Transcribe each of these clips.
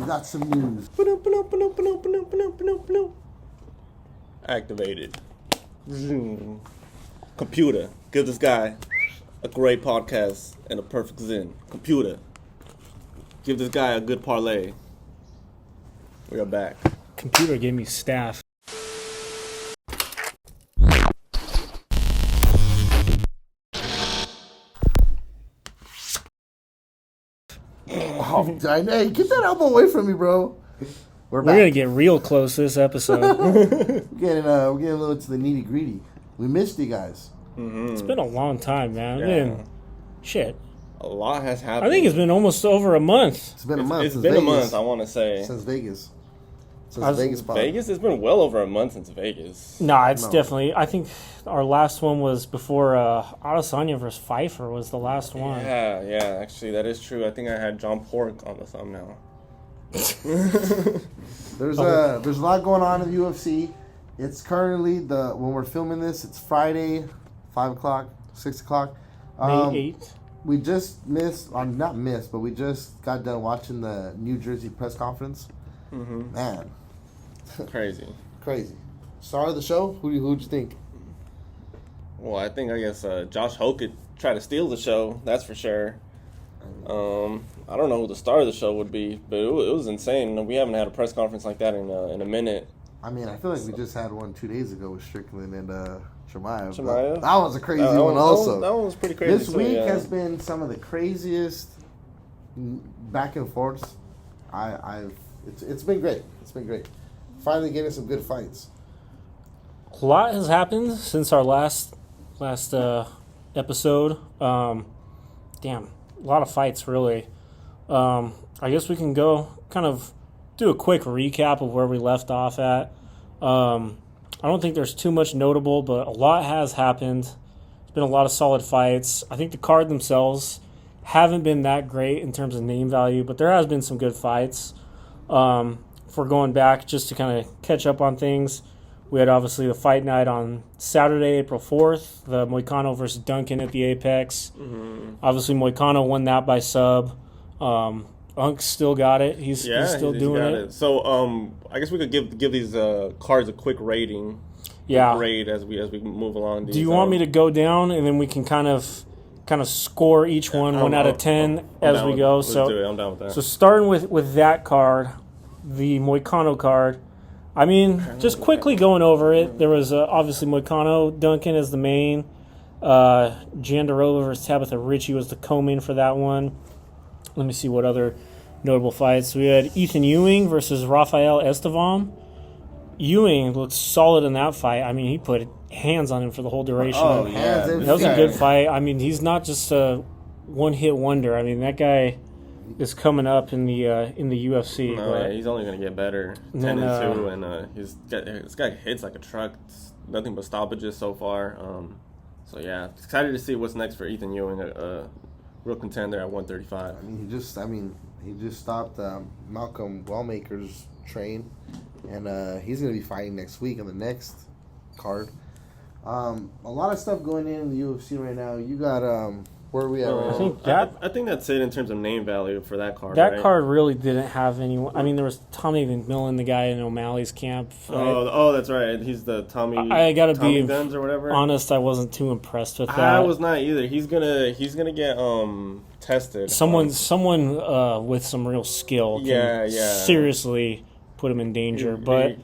got some news. Activated. Computer, give this guy a great podcast and a perfect zen. Computer, give this guy a good parlay. We are back. Computer gave me staff. Oh, hey, get that elbow away from me, bro. We're back. We're gonna get real close this episode. We're getting a little to the nitty gritty. We missed you guys. Mm-hmm. It's been a long time, man. Yeah. Shit. A lot has happened. I think it's been almost over a month. It's been a month. It's since been Vegas. a month, I want to say. Since Vegas. Vegas Vegas? It's been well over a month since Vegas. Nah, it's definitely. I think our last one was before Adesanya versus Pfeiffer was the last one. Yeah, actually, that is true. I think I had John Pork on the thumbnail. There's a lot going on in the UFC. It's currently when we're filming this, it's Friday, 5 o'clock, 6 o'clock. May 8th. We just but we just got done watching the New Jersey press conference. Mm-hmm. Man. Crazy. Star of the show? Who'd you think? Well, I guess Josh Hokit tried to steal the show, that's for sure. I don't know who the star of the show would be, but it was insane. We haven't had a press conference like that in a minute. I mean, I feel like we just had one 2 days ago with Strickland and Chimaev. Chimaev? That was a crazy one also. That one was pretty crazy. This week has been some of the craziest back and forths. It's been great. Finally getting some good fights. A lot has happened since our last episode. Damn, a lot of fights, really. I guess we can go kind of do a quick recap of where we left off at. I don't think there's too much notable, but a lot has happened. There's been a lot of solid fights. I think the card themselves haven't been that great in terms of name value, but there has been some good fights. If we're going back just to kind of catch up on things, we had obviously the fight night on Saturday, April 4th, the Moicano versus Duncan at the Apex. Mm-hmm. Obviously, Moicano won that by sub. Unk still got it. He's still doing it. So I guess we could give these cards a quick rating. Yeah. Grade as we move along. Do you want me to go down and then we can kind of score each one out of 10 as we go? Let's do it. I'm down with that. So starting with that card, the Moicano card. I mean, just quickly going over it, there was obviously Moicano, Duncan as the main. Jandarova versus Tabitha Ritchie was the co-main for that one. Let me see what other notable fights. We had Ethan Ewing versus Rafael Estevam. Ewing looked solid in that fight. I mean, he put hands on him for the whole duration. Oh, yeah. That was a good fight. I mean, he's not just a one-hit wonder. I mean, that guy is coming up in the UFC. No, he's only going to get better. 10-2, and this guy hits like a truck. It's nothing but stoppages so far. So yeah, excited to see what's next for Ethan Ewing, a real contender at 135. I mean, he just stopped Malcolm Wellmaker's train, and he's going to be fighting next week on the next card. A lot of stuff going in the UFC right now. You got where are we at right now? I think that's it in terms of name value for that card. That card really didn't have anyone. I mean, there was Tommy McMillan, the guy in O'Malley's camp. Oh, that's right. He's the Tommy. I gotta be Guns or whatever. Honest, I wasn't too impressed with that. I was not either. He's gonna get tested. Someone with some real skill can seriously put him in danger. But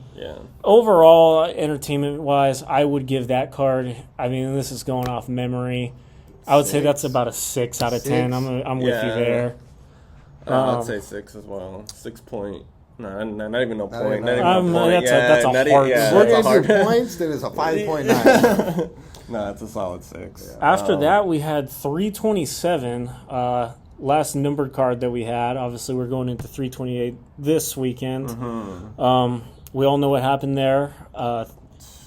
overall, entertainment-wise, I would give that card. I mean, this is going off memory. I would say that's about a 6 out of 10. I'm with you there. I'd say 6 as well. 6 point. No, not even no point. That's a hard. If you're points, then it's a 5.9. No, it's a solid 6. Yeah. After that, we had 327. Last numbered card that we had. Obviously, we're going into 328 this weekend. Mm-hmm. We all know what happened there.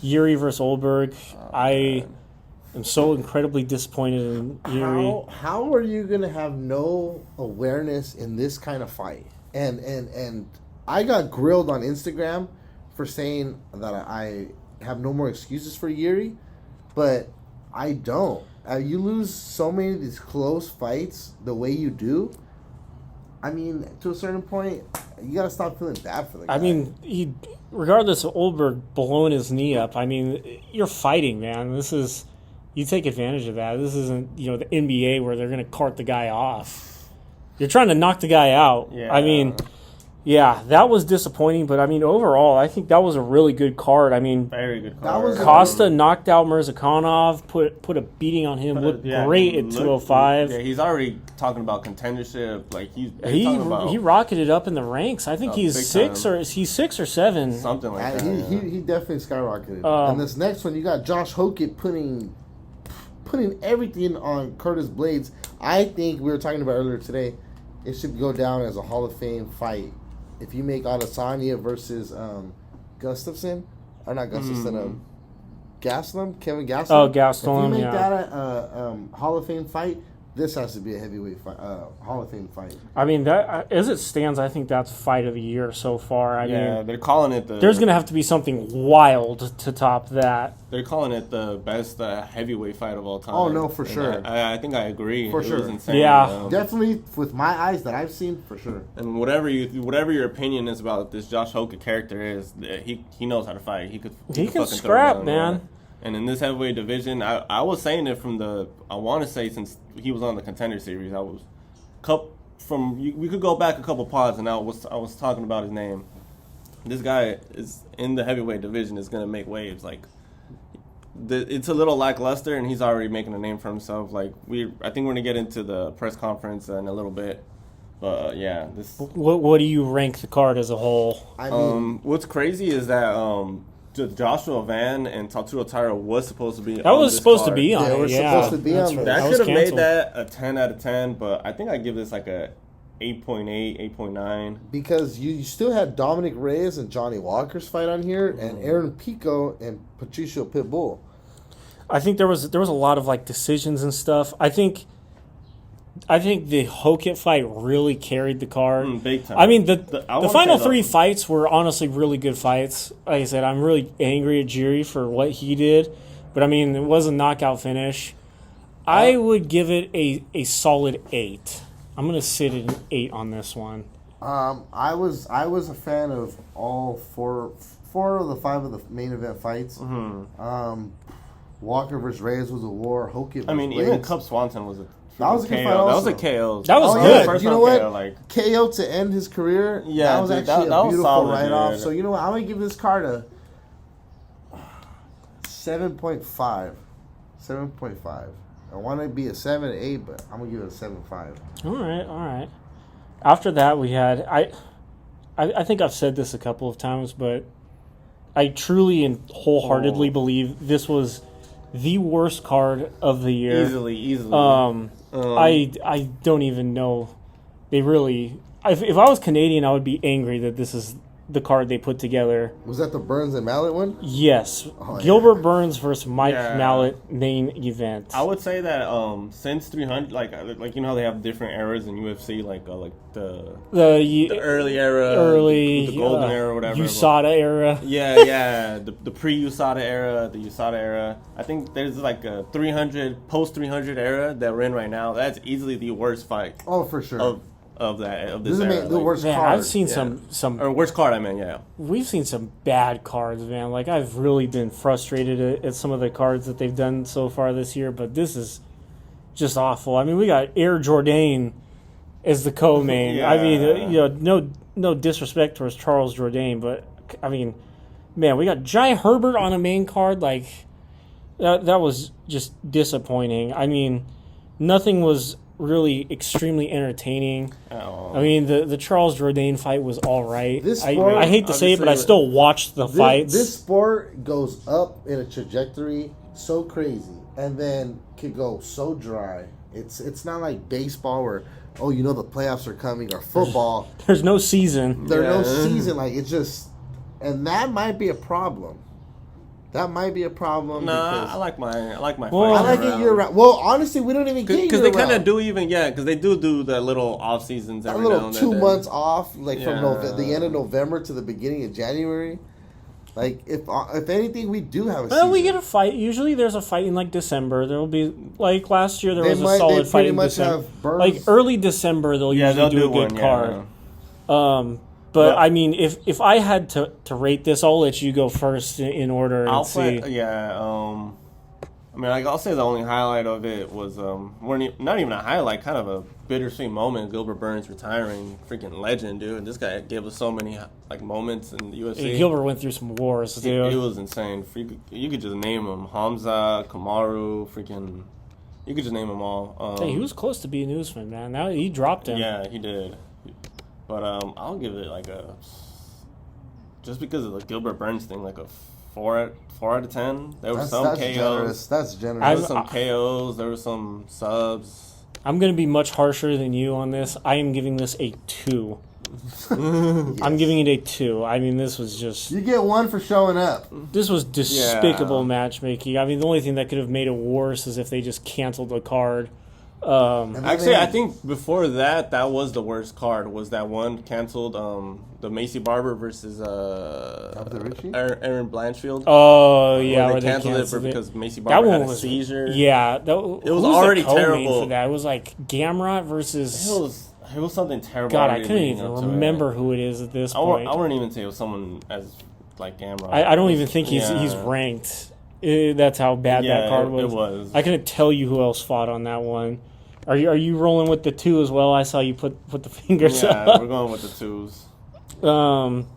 Yuri versus Olberg. I'm so incredibly disappointed in Yuri. How are you going to have no awareness in this kind of fight? And I got grilled on Instagram for saying that I have no more excuses for Yuri, but I don't. You lose so many of these close fights the way you do. I mean, to a certain point, you gotta stop feeling bad for the guy. I mean, regardless of Oldberg blowing his knee up, I mean, you're fighting, man. You take advantage of that. This isn't, the NBA where they're going to cart the guy off. You're trying to knock the guy out. Yeah. I mean, yeah, that was disappointing, but I mean, overall, I think that was a really good card. I mean, very good card. That was Costa knocked out Mirzakhanov, put a beating on him, looked great at 205. Yeah, he's already talking about contendership. Like he he rocketed up in the ranks. I think he's 6 or 7. Something like that. He definitely skyrocketed. And this next one, you got Josh Hokit putting everything on Curtis Blades. I think we were talking about earlier today. It should go down as a Hall of Fame fight. If you make Adesanya versus Gustafsson, or not Gustafsson, Gastelum, Kevin Gastelum. Oh, Gastelum, If you make that a Hall of Fame fight, this has to be a heavyweight fight, Hall of Fame fight. I mean, that as it stands, I think that's fight of the year so far. I mean, they're calling it there's going to have to be something wild to top that. They're calling it the best heavyweight fight of all time. Oh, no, for sure. I think I agree. For sure. It was insane. Yeah. Definitely, with my eyes that I've seen, for sure. And whatever your opinion is about this Josh Hokit character is, he knows how to fight. He can fucking scrap, man. And in this heavyweight division, I was saying it I want to say since he was on the Contender Series, we could go back a couple pods and I was talking about his name. This guy is in the heavyweight division is going to make waves. Like, it's a little lackluster, and he's already making a name for himself. Like, I think we're going to get into the press conference in a little bit. But, yeah. What do you rank the card as a whole? I mean, what's crazy is that Joshua Van and Tatsuro Taira was supposed to be that was supposed to be on They were supposed to be on there. That could have made that a 10 out of 10, but I think I give this like a 8.8, 8.9. Because you still had Dominic Reyes and Johnny Walker's fight on here, and Aaron Pico and Patricio Pitbull. I think there was a lot of like decisions and stuff. I think the Hokit fight really carried the card. Big time. I mean, the final 3 fights were honestly really good fights. Like I said, I'm really angry at Jiri for what he did. But, I mean, it was a knockout finish. I would give it a solid 8. I'm going to sit at an 8 on this one. I was a fan of all 4 of the 5 of the main event fights. Mm-hmm. Walker versus Reyes was a war. Hokit versus even Cub Swanson was a that was a good fight KO. also. That was a KO. That was good. First You know round what? KO, KO to end his career. Yeah, that was dude, actually that a was beautiful solid, write-off. dude. So you know what? I'm gonna give this card a 7.5. 7.5. I want to be a 7 or 8, but I'm gonna give it a 7.5. All right. After that, we had I think I've said this a couple of times, but I truly and wholeheartedly believe this was the worst card of the year. Easily. I don't even know. They really. If I was Canadian, I would be angry that this is the card they put together. Was that the Burns and Mallet one? Yes. Oh, Gilbert Burns versus Mike Mallet main event. I would say that since 300, like you know how they have different eras in UFC, like the early era, the golden era, or whatever. USADA era. Yeah, the pre-USADA era, the USADA era. I think there's like a 300 post 300 era that we're in right now. That's easily the worst fight. Oh, for sure. Of this is era. The worst man, card. I've seen some or worst card. I mean, yeah. We've seen some bad cards, man. Like, I've really been frustrated at some of the cards that they've done so far this year, but this is just awful. I mean, we got Air Jourdain as the co-main. Yeah. I mean, no disrespect towards Charles Jourdain, but I mean, man, we got Jai Herbert on a main card. Like, that was just disappointing. I mean, nothing was really extremely entertaining. I mean, the Charles Jourdain fight was all right. I hate to say it, but I still watched the fights. This sport goes up in a trajectory so crazy, and then could go so dry. It's not like baseball where, the playoffs are coming, or football. There's no season. There's no season. Like, it's just, and that might be a problem. That might be a problem. Nah, I like my fight. I like it year round. Well, honestly, we don't even get because they kind of do because they do the little off seasons every now and then. 2 months off, like from the end of November to the beginning of January. Like, if anything, we do have a Well, season. we get a fight. Usually there's a fight in, like, December. There will be, like, last year there was a solid fight in December. Like, early December, they'll usually do a good card. But, I mean, if I had to rate this, I'll let you go first in order and see. I mean, like, I'll say the only highlight of it was, not even a highlight, kind of a bittersweet moment. Gilbert Burns retiring, freaking legend, dude. This guy gave us so many like moments in the UFC. Gilbert went through some wars, dude. It was insane. You could just name them: Khamzat, Chimaev, freaking. You could just name them all. Hey, he was close to being Usman, man. Now he dropped him. Yeah, he did. But I'll give it like just because of the Gilbert Burns thing, like a 4 out of 10. There were some KOs. Generous. That's generous. There were some KOs. There were some subs. I'm going to be much harsher than you on this. I am giving this a 2. Yes. I'm giving it a 2. I mean, this was just... You get 1 for showing up. This was despicable matchmaking. I mean, the only thing that could have made it worse is if they just canceled the card. Actually, I think before that was the worst card. Was that one canceled? The Macy Barber versus Aaron Blanchfield. Oh yeah, where they canceled it because Macy Barber had a seizure. Yeah, it was already terrible. For that. It was like Gamrot versus. It was something terrible. God, I couldn't even remember who it is at this point. I wouldn't even say it was someone as like Gamrot. I don't even think he's ranked. That's how bad that card was. It was. I couldn't tell you who else fought on that one. Are you rolling with the 2 as well? I saw you put the fingers up. Yeah, we're going with the 2s.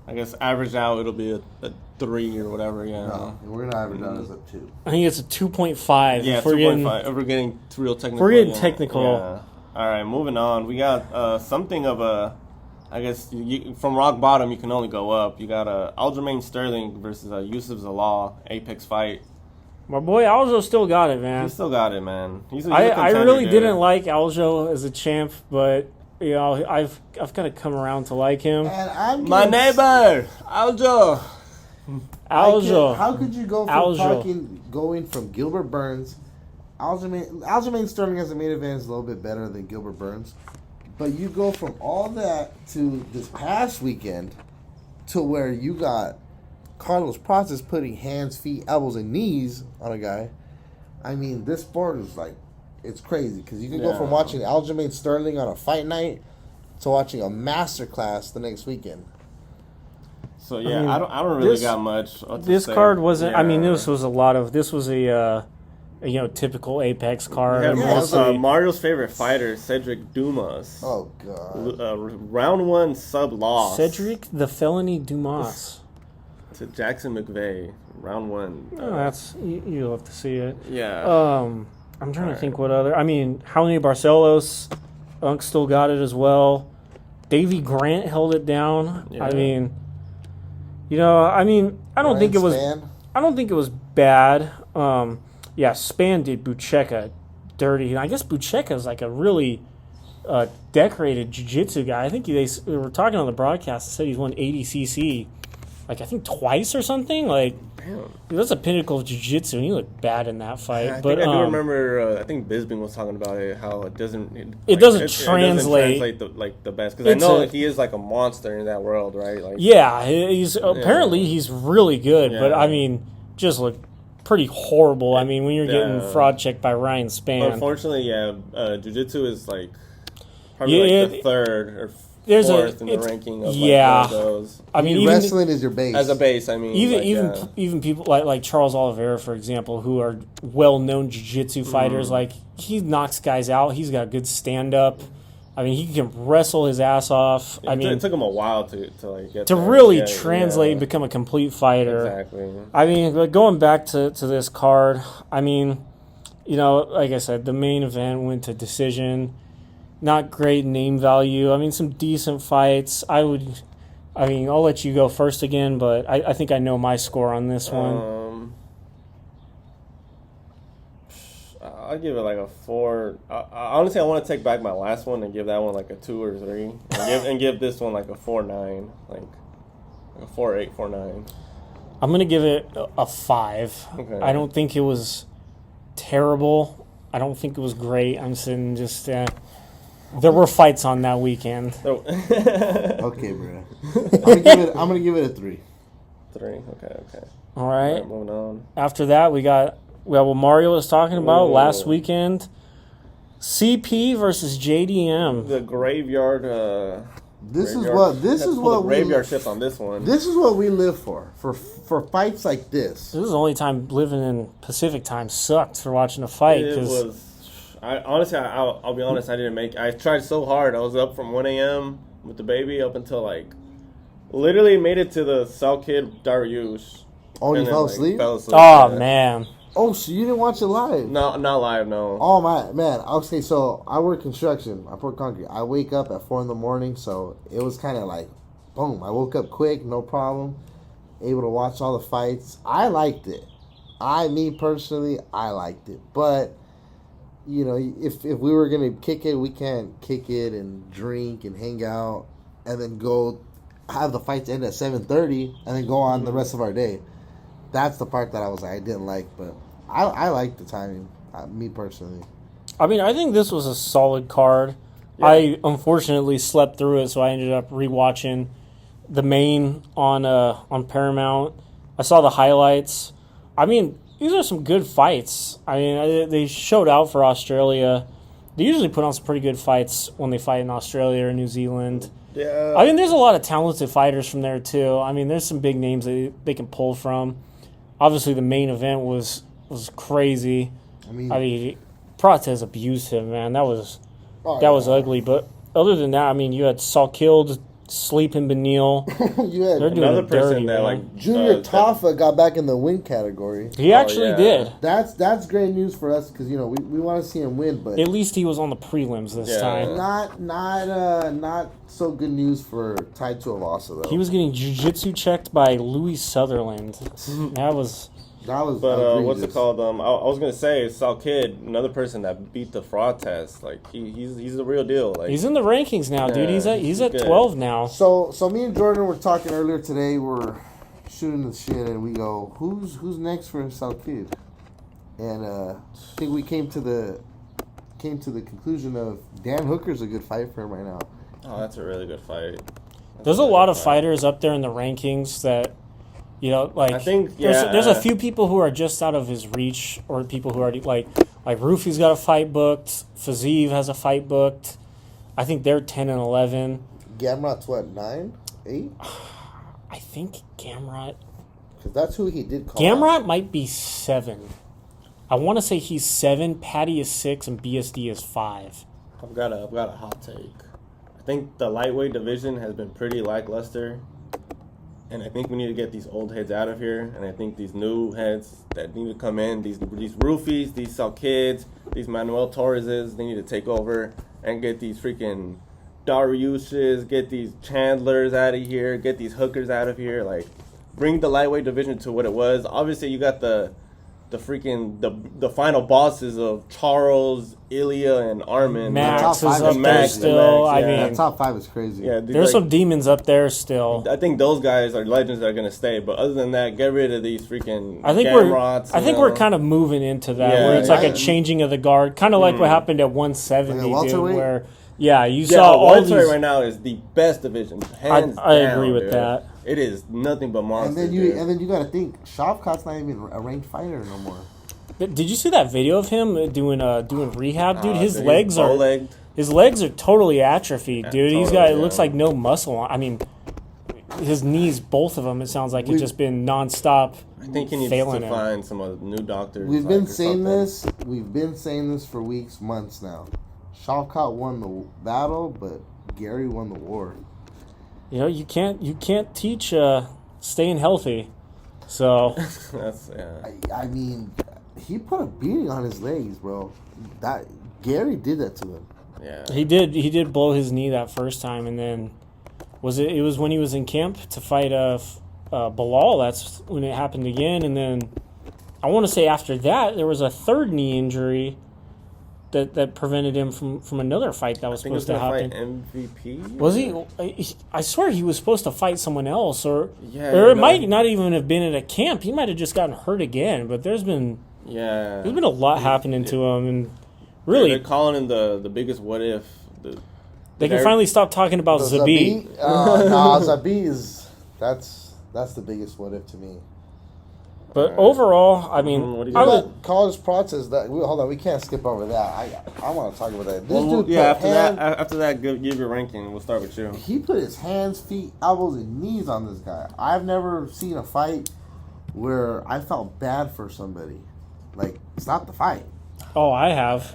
I guess average out it'll be a 3 or whatever. Yeah. No, we're gonna average out as a 2. I think it's a 2.5. Yeah, 2.5. If we're getting real technical. We're getting technical. Yeah. All right, moving on. We got something of a. I guess from rock bottom you can only go up. You got Aljamain Sterling versus Yusuf Zalal Apex fight. My boy Aljo still got it, man. He still got it, man. He's a I really didn't like Aljo as a champ, but you know I've kind of come around to like him. And my neighbor Aljo. How could you go from going from Gilbert Burns? Aljamain Sterling as a main event is a little bit better than Gilbert Burns, but you go from all that to this past weekend to where you got Carlos Prates putting hands, feet, elbows, and knees on a guy. I mean, this sport is like, it's crazy because you can go from watching Aljamain Sterling on a fight night to watching a masterclass the next weekend. So yeah, I don't really got much. This card wasn't. Yeah. I mean, this was a lot of. This was a typical Apex card. Yeah, Mario's favorite fighter, Cedric Dumas. Oh god. Round 1 sub loss. Cedric the Felony Dumas. To Jackson McVeigh, round 1. That's you'll have to see it. Yeah. I'm trying to think what other. I mean, Jaime Barcelos, Unk still got it as well. Davey Grant held it down. Yeah. I mean, I don't think it was. I don't think it was bad. Span did Buchecha dirty, and I guess Buchecha is like a really decorated jiu-jitsu guy. I think they were talking on the broadcast and said he's won 80cc. Like, I think twice or something. Like, that's a pinnacle of jiu-jitsu, and he looked bad in that fight. I do remember, I think Bisbing was talking about it, how it doesn't... It doesn't translate the best. Because I know he is like a monster in that world, right? Like, yeah, apparently he's really good, but, I mean, just looked pretty horrible. I mean, when you're getting fraud checked by Ryan Spann. Unfortunately, jiu-jitsu is, like, probably the third or fourth in the ranking of those. I mean, wrestling is your base. As a base, I mean, even people like Charles Oliveira, for example, who are well-known jiu-jitsu fighters. Like, he knocks guys out. He's got good stand-up. I mean, he can wrestle his ass off. It took him a while to get to really translate and become a complete fighter. Exactly. I mean, but going back to this card, I mean, like I said, the main event went to decision. Not great name value. I mean, some decent fights. I'll let you go first again, but I think I know my score on this one. I'll give it like a 4. Honestly, I want to take back my last one and give that one like a 2 or 3, and give this one like a 4.9, like a 4.8, 4.9. I'm gonna give it a 5. Okay. I don't think it was terrible. I don't think it was great. I'm sitting just. There were fights on that weekend. Okay, bro. I'm gonna give it a 3. 3. Okay. All right. Moving on. After that, we got what Mario was talking about last weekend. CP versus JDM. The graveyard. This is what graveyard shift on this one. This is what we live for fights like this. This is the only time living in Pacific time sucked for watching a fight. It was. I'll be honest. I tried so hard. I was up from 1 a.m. with the baby up until literally made it to the South Kid Dariush. Oh, you fell asleep? Oh, man. Oh, so you didn't watch it live? No, not live, no. Oh, my, man. Okay, so I work construction. I pour concrete. I wake up at 4 in the morning, so it was kind of boom. I woke up quick, no problem. Able to watch all the fights. I liked it. Me personally, I liked it. But, if we were going to kick it, we can't kick it and drink and hang out and then go have the fights end at 7:30 and then go on the rest of our day. That's the part that I didn't like, but I like the timing, me personally. I mean, I think this was a solid card. Yeah. I unfortunately slept through it, so I ended up rewatching the main on Paramount. I saw the highlights. I mean, these are some good fights. I mean, they showed out for Australia. They usually put on some pretty good fights when they fight in Australia or New Zealand. Yeah. I mean, there's a lot of talented fighters from there, too. I mean, there's some big names that they can pull from. Obviously, the main event was crazy. I mean, Protez abused him, man. That was ugly. But other than that, I mean, you had Salkilled sleeping Benil. You had another person that Junior Tafa got back in the win category. He actually did. That's great news for us because we want to see him win, but at least he was on the prelims this time. Not so good news for Tai Tuivasa though. He was getting jiu-jitsu checked by Louis Sutherland. That was. But what's it called? I was gonna say Sal Kid, another person that beat the fraud test. He's the real deal. He's in the rankings now, dude. He's at 12 now. So me and Jordan were talking earlier today. We're shooting the shit, and we go, who's next for Sal Kid? And I think we came to the conclusion of Dan Hooker's a good fight for him right now. Oh, that's a really good fight. There's a lot of fighters up there in the rankings that. I think there's a few people who are just out of his reach, or people who already like Rufi's got a fight booked. Fazeev has a fight booked. I think they're 10 and 11. Gamrot's what, 9, 8? I think Gamrot. Because that's who he did call. Gamrot might be 7. I want to say he's 7. Patty is 6, and BSD is 5. I've got a hot take. I think the lightweight division has been pretty lackluster. And I think we need to get these old heads out of here. And I think these new heads that need to come in, these Rufis, these Sal Kids, these Manuel Torreses, they need to take over and get these freaking Dariushes, get these Chandlers out of here, get these Hookers out of here. Bring the lightweight division to what it was. Obviously, you got the freaking the final bosses of Charles, Ilya, and Armin. Max is up there still. I mean, that top 5 is crazy. Yeah, there's some demons up there still. I think those guys are legends that are gonna stay. But other than that, get rid of these freaking. I think we're kind of moving into that where it's like a changing of the guard, kind of like what happened at 170, dude. Where you saw all these. Right now is the best division, hands down. I agree with that. It is nothing but monsters. And then you got to think, Shavkat's not even a ranked fighter no more. Did you see that video of him doing rehab, dude? His legs are totally atrophied, dude. He's got it looks like no muscle. I mean, his knees, both of them. It sounds like it's just been nonstop. I think he needs to find some new doctors. We've been saying this. We've been saying this for weeks, months now. Shavkat won the battle, but Gary won the war. You can't teach staying healthy. So I mean, he put a beating on his legs, bro. That Gary did that to him. Yeah, he did blow his knee that first time, and then it was when he was in camp to fight Bilal. That's when it happened again, and then I want to say after that there was a third knee injury that prevented him from another fight that was supposed to happen. MVP? Was he? I swear he was supposed to fight someone else, or it might not even have been at a camp. He might have just gotten hurt again. But there's been a lot happening to him, and really they're calling him the biggest what if. They can finally stop talking about Zabit. No, Zabit is That's the biggest what if to me. But overall, I mean, what do you I got? would, College Protest. Hold on, we can't skip over that. I want to talk about that. This Well, dude yeah, put after that, give your ranking. We'll start with you. He put his hands, feet, elbows, and knees on this guy. I've never seen a fight where I felt bad for somebody. Like, stop the fight. oh, I have.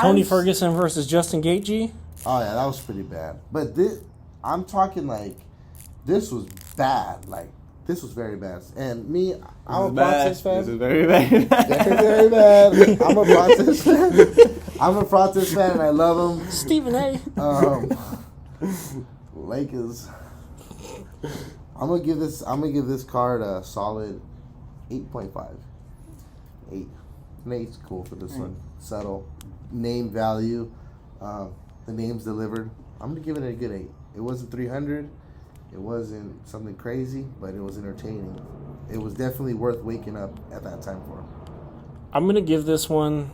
Tony I've- Ferguson versus Justin Gaethje. Oh yeah, that was pretty bad. But this, I'm talking like, this was bad. Like, this was very bad. And me, I'm a Protest fan. This is very bad. Very, very bad. I'm a Protest fan. I'm a Protest fan, and I love him. Stephen A. Lakers. I'm gonna give this card a solid 8.5. 8. An 8's cool for this one. Settle. Name value. The name's delivered. I'm gonna give it a good 8. It wasn't 300. It wasn't something crazy, but it was entertaining. It was definitely worth waking up at that time for. I'm going to give this one,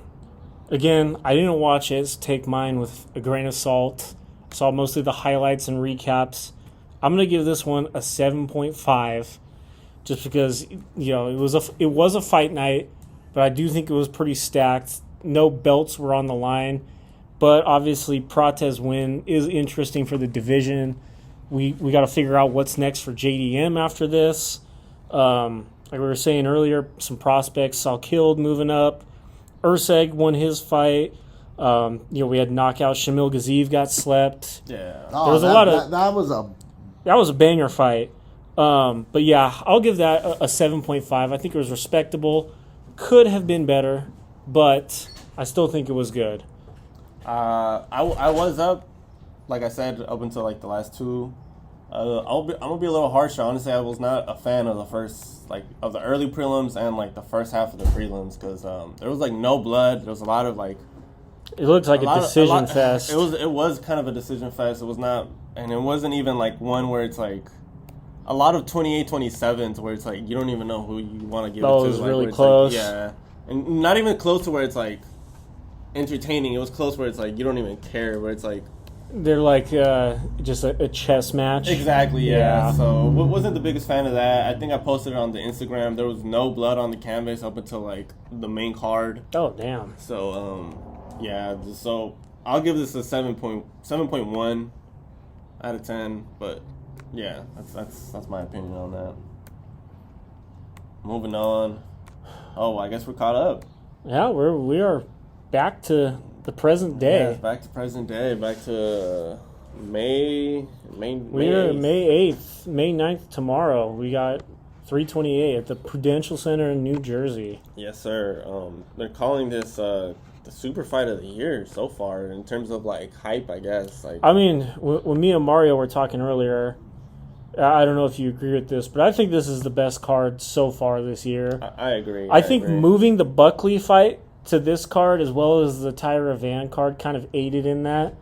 again, I didn't watch it, so take mine with a grain of salt. Saw mostly the highlights and recaps. I'm going to give this one a 7.5 just because, you know, it was a fight night, but I do think it was pretty stacked. No belts were on the line, but obviously Protez win is interesting for the division. We got to figure out what's next for JDM after this. Like we were saying earlier, some prospects saw killed moving up. Urseg won his fight. We had knockout. Shamil Gaziev got slept. Yeah. Oh, There was a lot of that was a banger fight. But yeah, I'll give that a 7.5. I think it was respectable. Could have been better, but I still think it was good. I was up, like I said, up until like the last two. I'm gonna be a little harsher. Honestly, I was not a fan of of the early prelims and like the first half of the prelims because there was like no blood. There was a lot of like. It looked like a decision fest. It was kind of a decision fest. It was not, and it wasn't even like one where it's like a lot of 28-27s where it's like you don't even know who you want to give it to. It was like, really it's close. Like, yeah, and not even close to where it's like entertaining. It was close where it's like you don't even care. Where it's like. They're like just a chess match. Exactly, yeah. So wasn't the biggest fan of that. I think I posted it on the Instagram. There was no blood on the canvas up until like the main card. Oh damn. So yeah. So I'll give this a 7.1 out of 10. But yeah, that's my opinion on that. Moving on. Oh, I guess we're caught up. Yeah, we are back to the present day. Yeah, back to present day. Back to May. We're May 8th, May 9th tomorrow. We got 328 at the Prudential Center in New Jersey. Yes, sir. They're calling this the super fight of the year so far in terms of like hype, I guess. Like, I mean, when me and Mario were talking earlier, I don't know if you agree with this, but I think this is the best card so far this year. I agree. I think moving the Buckley fight to this card as well as the Tyra Van card kind of aided in that.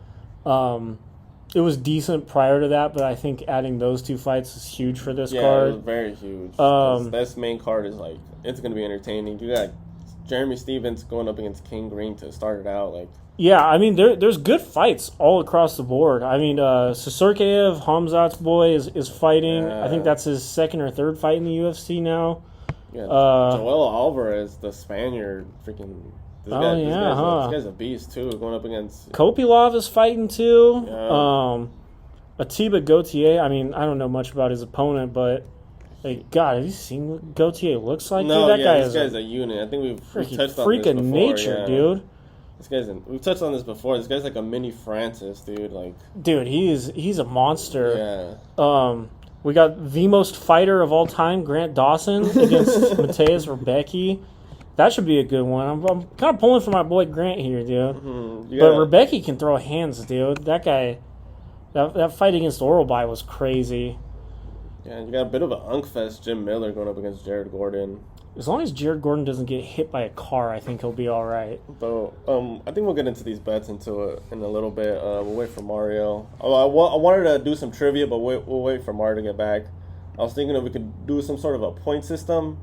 It was decent prior to that, but I think adding those two fights is huge for this card. It was very huge. This main card is like it's going to be entertaining. You got Jeremy Stevens going up against King Green to start it out. Like, yeah, I mean there's good fights all across the board. I mean, Sissoko, Khamzat's boy is fighting. I think that's his second or third fight in the UFC now. Yeah, Joel Alvarez, the Spaniard, freaking. This guy's a beast too. Going up against Kopilov is fighting too. Yeah. Atiba Gauthier. I mean, I don't know much about his opponent, but like, God, have you seen what Gauthier looks like? No, dude, this guy's a unit. I think we've touched on freak this of before. Nature, dude. We've touched on this before. This guy's like a mini Francis, dude. Like, dude, he's a monster. Yeah. We got the most fighter of all time, Grant Dawson, against Mateusz Rebecki. That should be a good one. I'm kind of pulling for my boy Grant here, dude. Mm-hmm. But Rebecki can throw hands, dude. That guy, that fight against Oralby was crazy. Yeah, you got a bit of an Unkfest Jim Miller going up against Jared Gordon. As long as Jared Gordon doesn't get hit by a car, I think he'll be all right. So, I think we'll get into these bets in a little bit. We'll wait for Mario. I wanted to do some trivia, but we'll wait for Mario to get back. I was thinking if we could do some sort of a point system,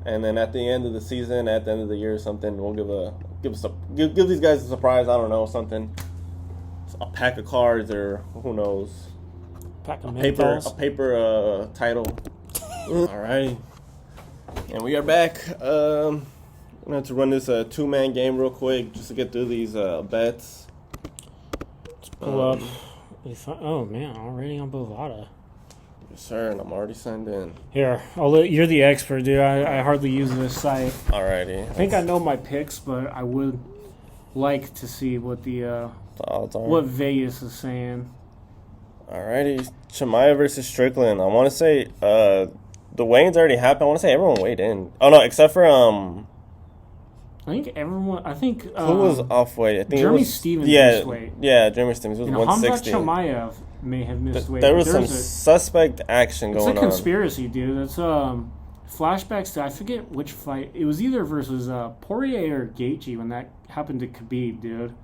and then at the end of the season, at the end of the year or something, we'll give these guys a surprise. I don't know, something, a pack of cards or who knows. Pack of a paper menthols. title. All right, and we are back. I'm gonna have to run this 2-man game real quick just to get through these bets. Let's pull up. Oh man, already on Bovada. Yes, sir, and I'm already signed in. Here, you're the expert, dude. I hardly use this site. Alrighty. I think I know my picks, but I would like to see what the odds are. What Vegas is saying. Alrighty, Chimaev versus Strickland. I want to say the weigh-ins already happened. I want to say everyone weighed in. Oh no, except for I think everyone. I think who was off weight? I think Jeremy Stevens missed weight. Yeah, Jeremy Stevens was 160. Khamzat Chimaev may have missed weight. There was some suspect action going on. It's a conspiracy, dude. It's flashbacks to I forget which fight. It was either versus Poirier or Gaethje when that happened to Khabib, dude.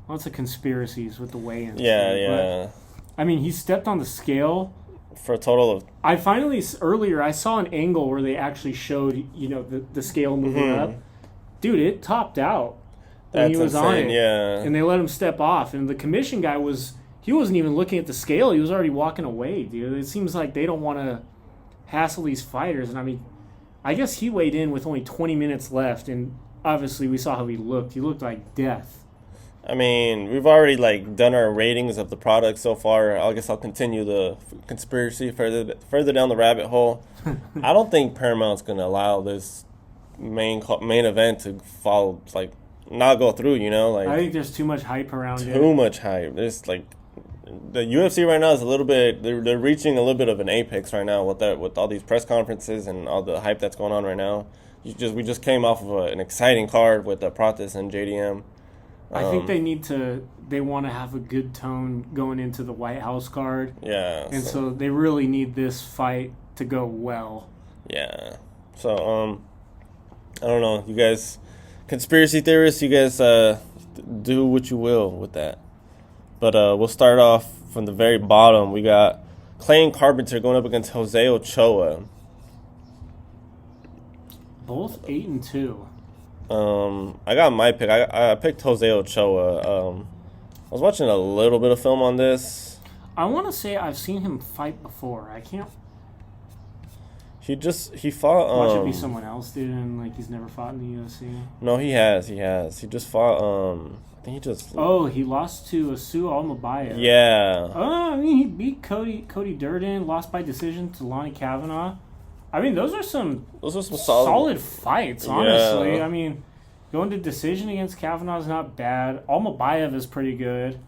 Lots of conspiracies with the weigh-ins. Yeah. But, I mean, he stepped on the scale for a total of. Earlier I saw an angle where they actually showed the scale moving up. Dude, it topped out when he was insane, on it. Yeah. And they let him step off. And the commission guy he wasn't even looking at the scale. He was already walking away, dude. It seems like they don't want to hassle these fighters. And I mean, I guess he weighed in with only 20 minutes left. And obviously we saw how he looked. He looked like death. I mean, we've already done our ratings of the product so far. I guess I'll continue the conspiracy further down the rabbit hole. I don't think Paramount's going to allow this main event to follow, not go through, I think there's too much hype around it. Too much hype. There's the UFC right now is a little bit, they're reaching a little bit of an apex right now with all these press conferences and all the hype that's going on right now. We just came off of an exciting card with Pratis and JDM. I think they want to have a good tone going into the White House card. Yeah. And so they really need this fight to go well. Yeah. So, I don't know. You guys, conspiracy theorists, you guys do what you will with that. But we'll start off from the very bottom. We got Clay Carpenter going up against Jose Ochoa. Both 8-2. I got my pick. I picked Jose Ochoa. I was watching a little bit of film on this. I want to say I've seen him fight before. I can't. He fought. Watch it be someone else, dude, and he's never fought in the UFC. No, he has. He just fought. I think he just. Oh, he lost to Asu Almabayev. Yeah. Oh, I mean, he beat Cody Durden, lost by decision to Lonnie Kavanaugh. I mean, those are some solid fights, honestly. Yeah. I mean, going to decision against Kavanaugh is not bad. Almabayev is pretty good.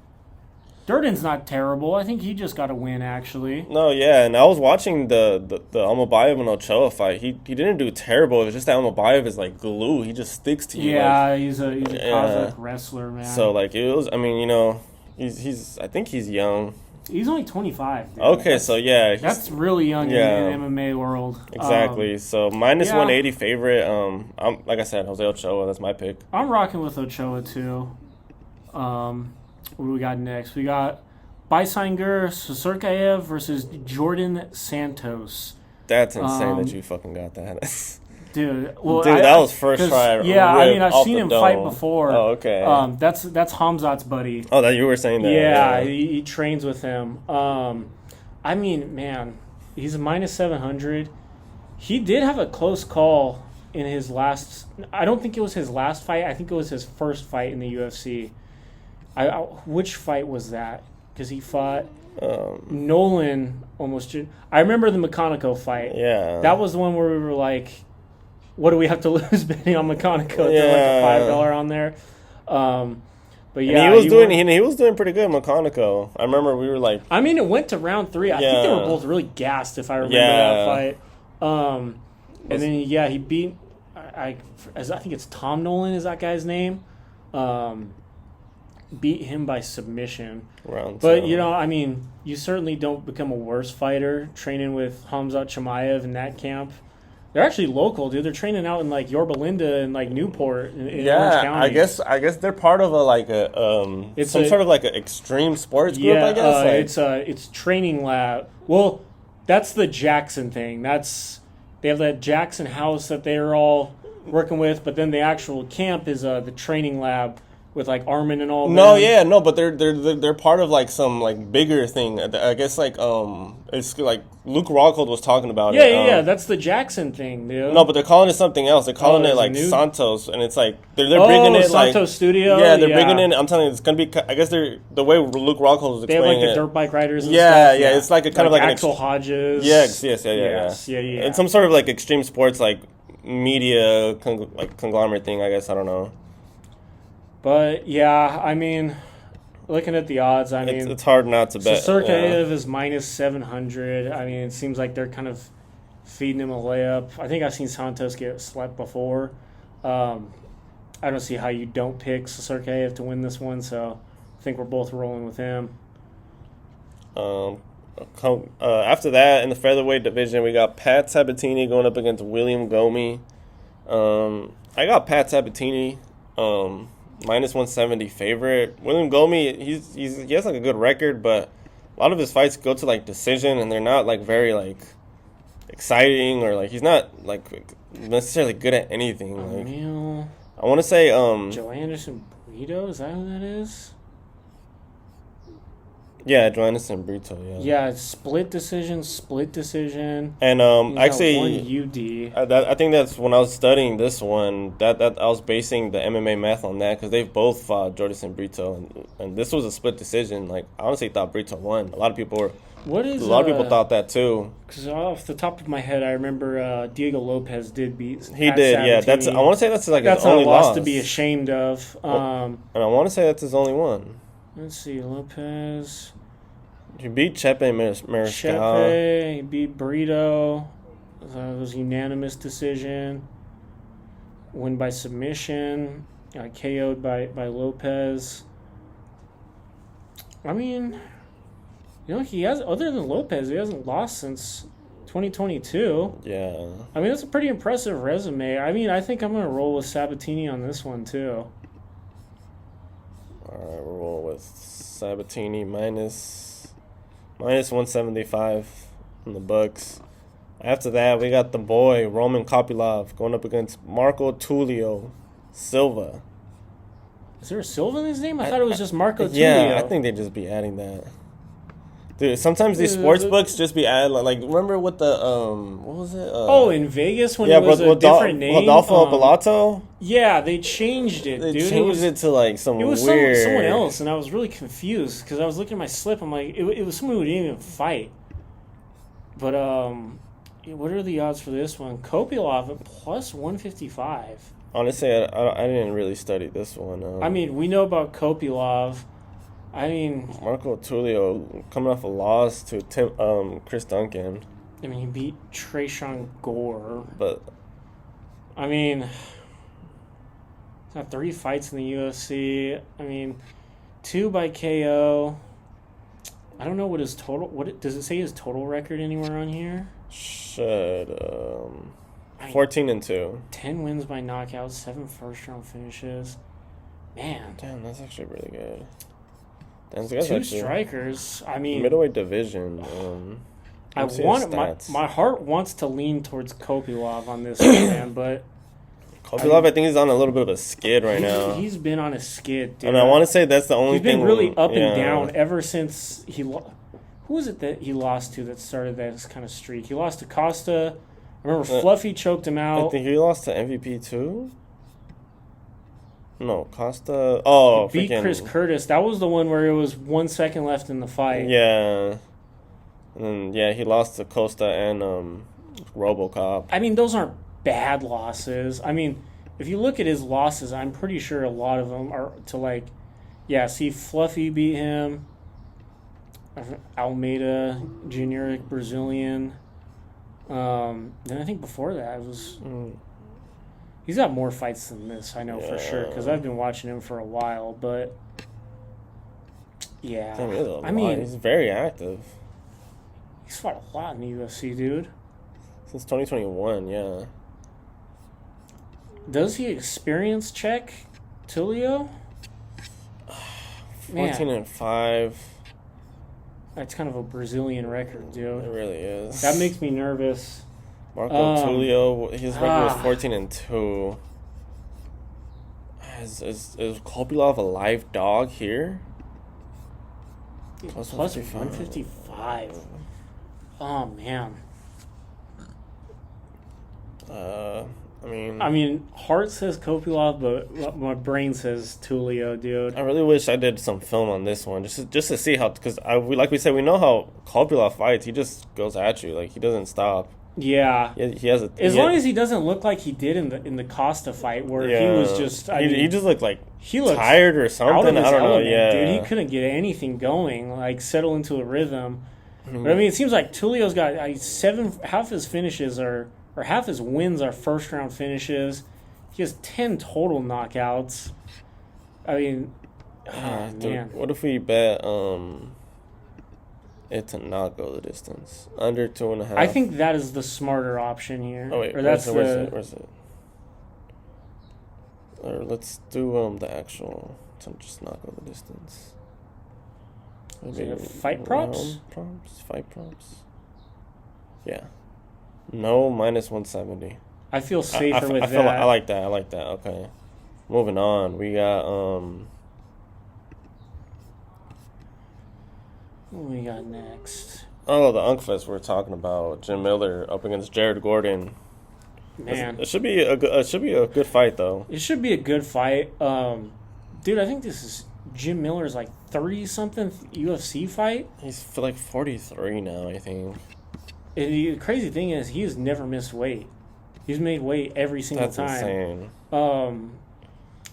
Durden's not terrible. I think he just got a win, actually. No, yeah, and I was watching the Almabayev and Ochoa fight. He didn't do terrible. It was just that Almabayev is like glue. He just sticks to you. Yeah, he's a Kazakh wrestler, man. So it was. I mean, he's. I think he's young. He's only 25. Dude. Okay, so yeah, that's really young in the MMA world. Exactly. So minus 180 favorite. I'm like I said, Jose Ochoa. That's my pick. I'm rocking with Ochoa too. What do we got next? We got Baisangur Sirkaev versus Jordan Santos. That's insane that you fucking got that. Dude, that was first try. Yeah, I mean, I've seen him fight before. Oh, okay. That's Khamzat's buddy. Oh, that you were saying that. Yeah, he trains with him. I mean, man, he's a minus 700. He did have a close call in his last. I don't think it was his last fight. I think it was his first fight in the UFC. Which fight was that? Because he fought Nolan almost. I remember the McConaughey fight. Yeah, that was the one where we were like, "What do we have to lose betting on McConaughey?" Yeah, like a $5 on there. But yeah, and he was doing pretty good, McConaughey. I remember we were like, I mean, it went to round 3. I think they were both really gassed, if I remember that fight. And then he beat. I think it's Tom Nolan. Is that guy's name? Beat him by submission. But, I mean, you certainly don't become a worse fighter training with Khamzat Chimaev in that camp. They're actually local, dude. They're training out in Yorba Linda and Newport in Orange County. I guess they're part of sort of an extreme sports group. I guess it's training lab. Well, that's the Jackson thing. They have that Jackson house that they're all working with, but then the actual camp is the training lab with like Armin and all. No, them. yeah, no, but they're part of like some like bigger thing. I guess like it's like Luke Rockhold was talking about Yeah, it. yeah, that's the Jackson thing, dude. No, but they're calling it something else. They're calling it like Santos, and it's like they're bringing it like Santos Studio. Yeah, they're bringing in. I'm telling you, it's gonna be. I guess they're the way Luke Rockhold was they have explaining like the dirt bike riders. And yeah, stuff. yeah, it's like a kind of like Axel Hodges. Yes, yeah. It's some sort of like extreme sports like media conglomerate thing. I guess I don't know. But yeah, I mean, looking at the odds, I mean, it's hard not to bet. Sergeyev is minus 700. I mean, it seems like they're kind of feeding him a layup. I think I've seen Santos get slept before. I don't see how you don't pick Sergeyev to win this one, so I think we're both rolling with him. After that, in the featherweight division, we got Pat Sabatini going up against William Gomi. I got Pat Sabatini. Minus 170 favorite. William Gomi, he has like a good record, but a lot of his fights go to like decision, and they're not like very like exciting, or like he's not like necessarily good at anything. Like I want to say Joe Anderson Brito, is that who that is? Yeah, Joe Anderson Brito. Yeah, split decision. And actually, one UD. I think that's when I was studying this one. That I was basing the MMA math on that, because they've both fought Jordan Brito, and this was a split decision. Like I honestly thought Brito won. A lot of people thought that too. Because off the top of my head, I remember Diego Lopez did beat. He did, yeah. I want to say that's like his only loss to be ashamed of. And I want to say that's his only one. Let's see, Lopez. He beat Chepe Mariscal. Chepe, he beat Brito. It was a unanimous decision. Win by submission. Got KO'd by Lopez. I mean, he has, other than Lopez, he hasn't lost since 2022. Yeah. I mean, that's a pretty impressive resume. I mean, I think I'm going to roll with Sabatini on this one, too. All right, we'll roll with Sabatini minus 175 in the books. After that, we got the boy, Roman Kopylov, going up against Marco Tulio Silva. Is there a Silva in his name? I thought it was just Marco Tulio. Yeah, I think they'd just be adding that. Dude, sometimes these sports books just be added. Like, remember with the, what was it? In Vegas when it was a different name? Rodolfo Bellato? Yeah, they changed it, dude. They changed it to, like, it was weird... someone else, and I was really confused, because I was looking at my slip. I'm like, it was someone who didn't even fight. But, what are the odds for this one? Kopylov at plus 155. Honestly, I didn't really study this one. I mean, we know about Kopylov. I mean, Marco Tulio coming off a loss to Chris Duncan. I mean, he beat Trayshawn Gore. But I mean, he's got 3 fights in the UFC. I mean, 2 by KO. I don't know what his total. Does it say his total record anywhere on here? Should 14-2. 10 wins by knockout, 7 first-round finishes. Man, damn, that's actually really good. Damn, 2 strikers. I mean, middleweight division. My heart wants to lean towards Kopylov on this one, man, but Kopylov, I think he's on a little bit of a skid right now. He's been on a skid, dude. And I want to say that's the only thing. He's been really up and down ever since he. Who was it that he lost to that started that kind of streak? He lost to Costa. I remember Fluffy choked him out. I think he lost to MVP too. No, Costa. Oh, he beat Chris Curtis. That was the one where it was 1 second left in the fight. Yeah. And then, he lost to Costa and RoboCop. I mean, those aren't bad losses. I mean, if you look at his losses, I'm pretty sure a lot of them are to see Fluffy beat him. Almeida, generic Brazilian. Then I think before that it was... He's got more fights than this, I know for sure, because I've been watching him for a while, but... Yeah. I mean, he's very active. He's fought a lot in the UFC, dude. Since 2021, yeah. Does he experience check Tulio? 14-5. That's kind of a Brazilian record, dude. It really is. That makes me nervous. Marco Tulio, his record was 14-2. Is Kopylov a live dog here? Plus 155. Oh, man. I mean, heart says Kopylov, but my brain says Tulio, dude. I really wish I did some film on this one, just to see how, because like we said, we know how Kopylov fights. He just goes at you, like he doesn't stop. Yeah, he has a. As long as he doesn't look like he did in the Costa fight, where he was just. He just looked like he looked tired or something. Out of his I don't element, know. Yeah, dude, he couldn't get anything going, like settle into a rhythm. But I mean, it seems like Tulio's got half his finishes or half his wins are first round finishes. He has 10 total knockouts. I mean, man. What if we bet it to not go the distance under 2.5? I think that is the smarter option here. Oh wait, where's it? Or let's do the actual to just not go the distance. Maybe fight props? Fight props. Yeah. No, minus 170. I feel safer with that. I like that. Okay. Moving on. We got what we got next? Oh, the Unkfest we're talking about. Jim Miller up against Jared Gordon. Man, it should be a good fight though. It should be a good fight. Dude, I think this is Jim Miller's like 30-something UFC fight. He's like 43 now, I think. And the crazy thing is, he has never missed weight. He's made weight every single time. That's insane.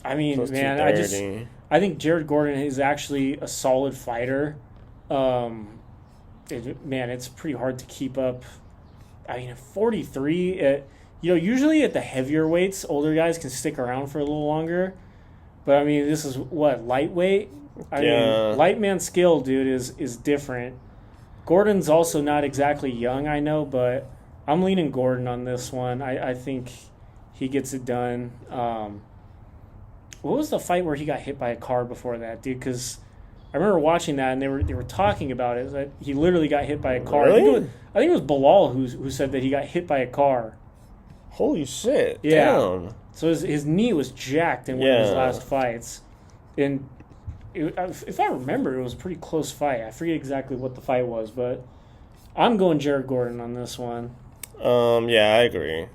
I mean, man, I think Jared Gordon is actually a solid fighter. It's pretty hard to keep up. I mean, at 43, usually at the heavier weights, older guys can stick around for a little longer. But I mean, this is lightweight. I mean, light man skill, dude, is different. Gordon's also not exactly young, I know, but I'm leaning Gordon on this one. I think he gets it done. What was the fight where he got hit by a car before that, dude? Because I remember watching that, and they were talking about it. That he literally got hit by a car. Really? I think it was Bilal who said that he got hit by a car. Holy shit! Yeah. Damn. So his knee was jacked in one of his last fights, and if I remember, it was a pretty close fight. I forget exactly what the fight was, but I'm going Jared Gordon on this one. Yeah, I agree. I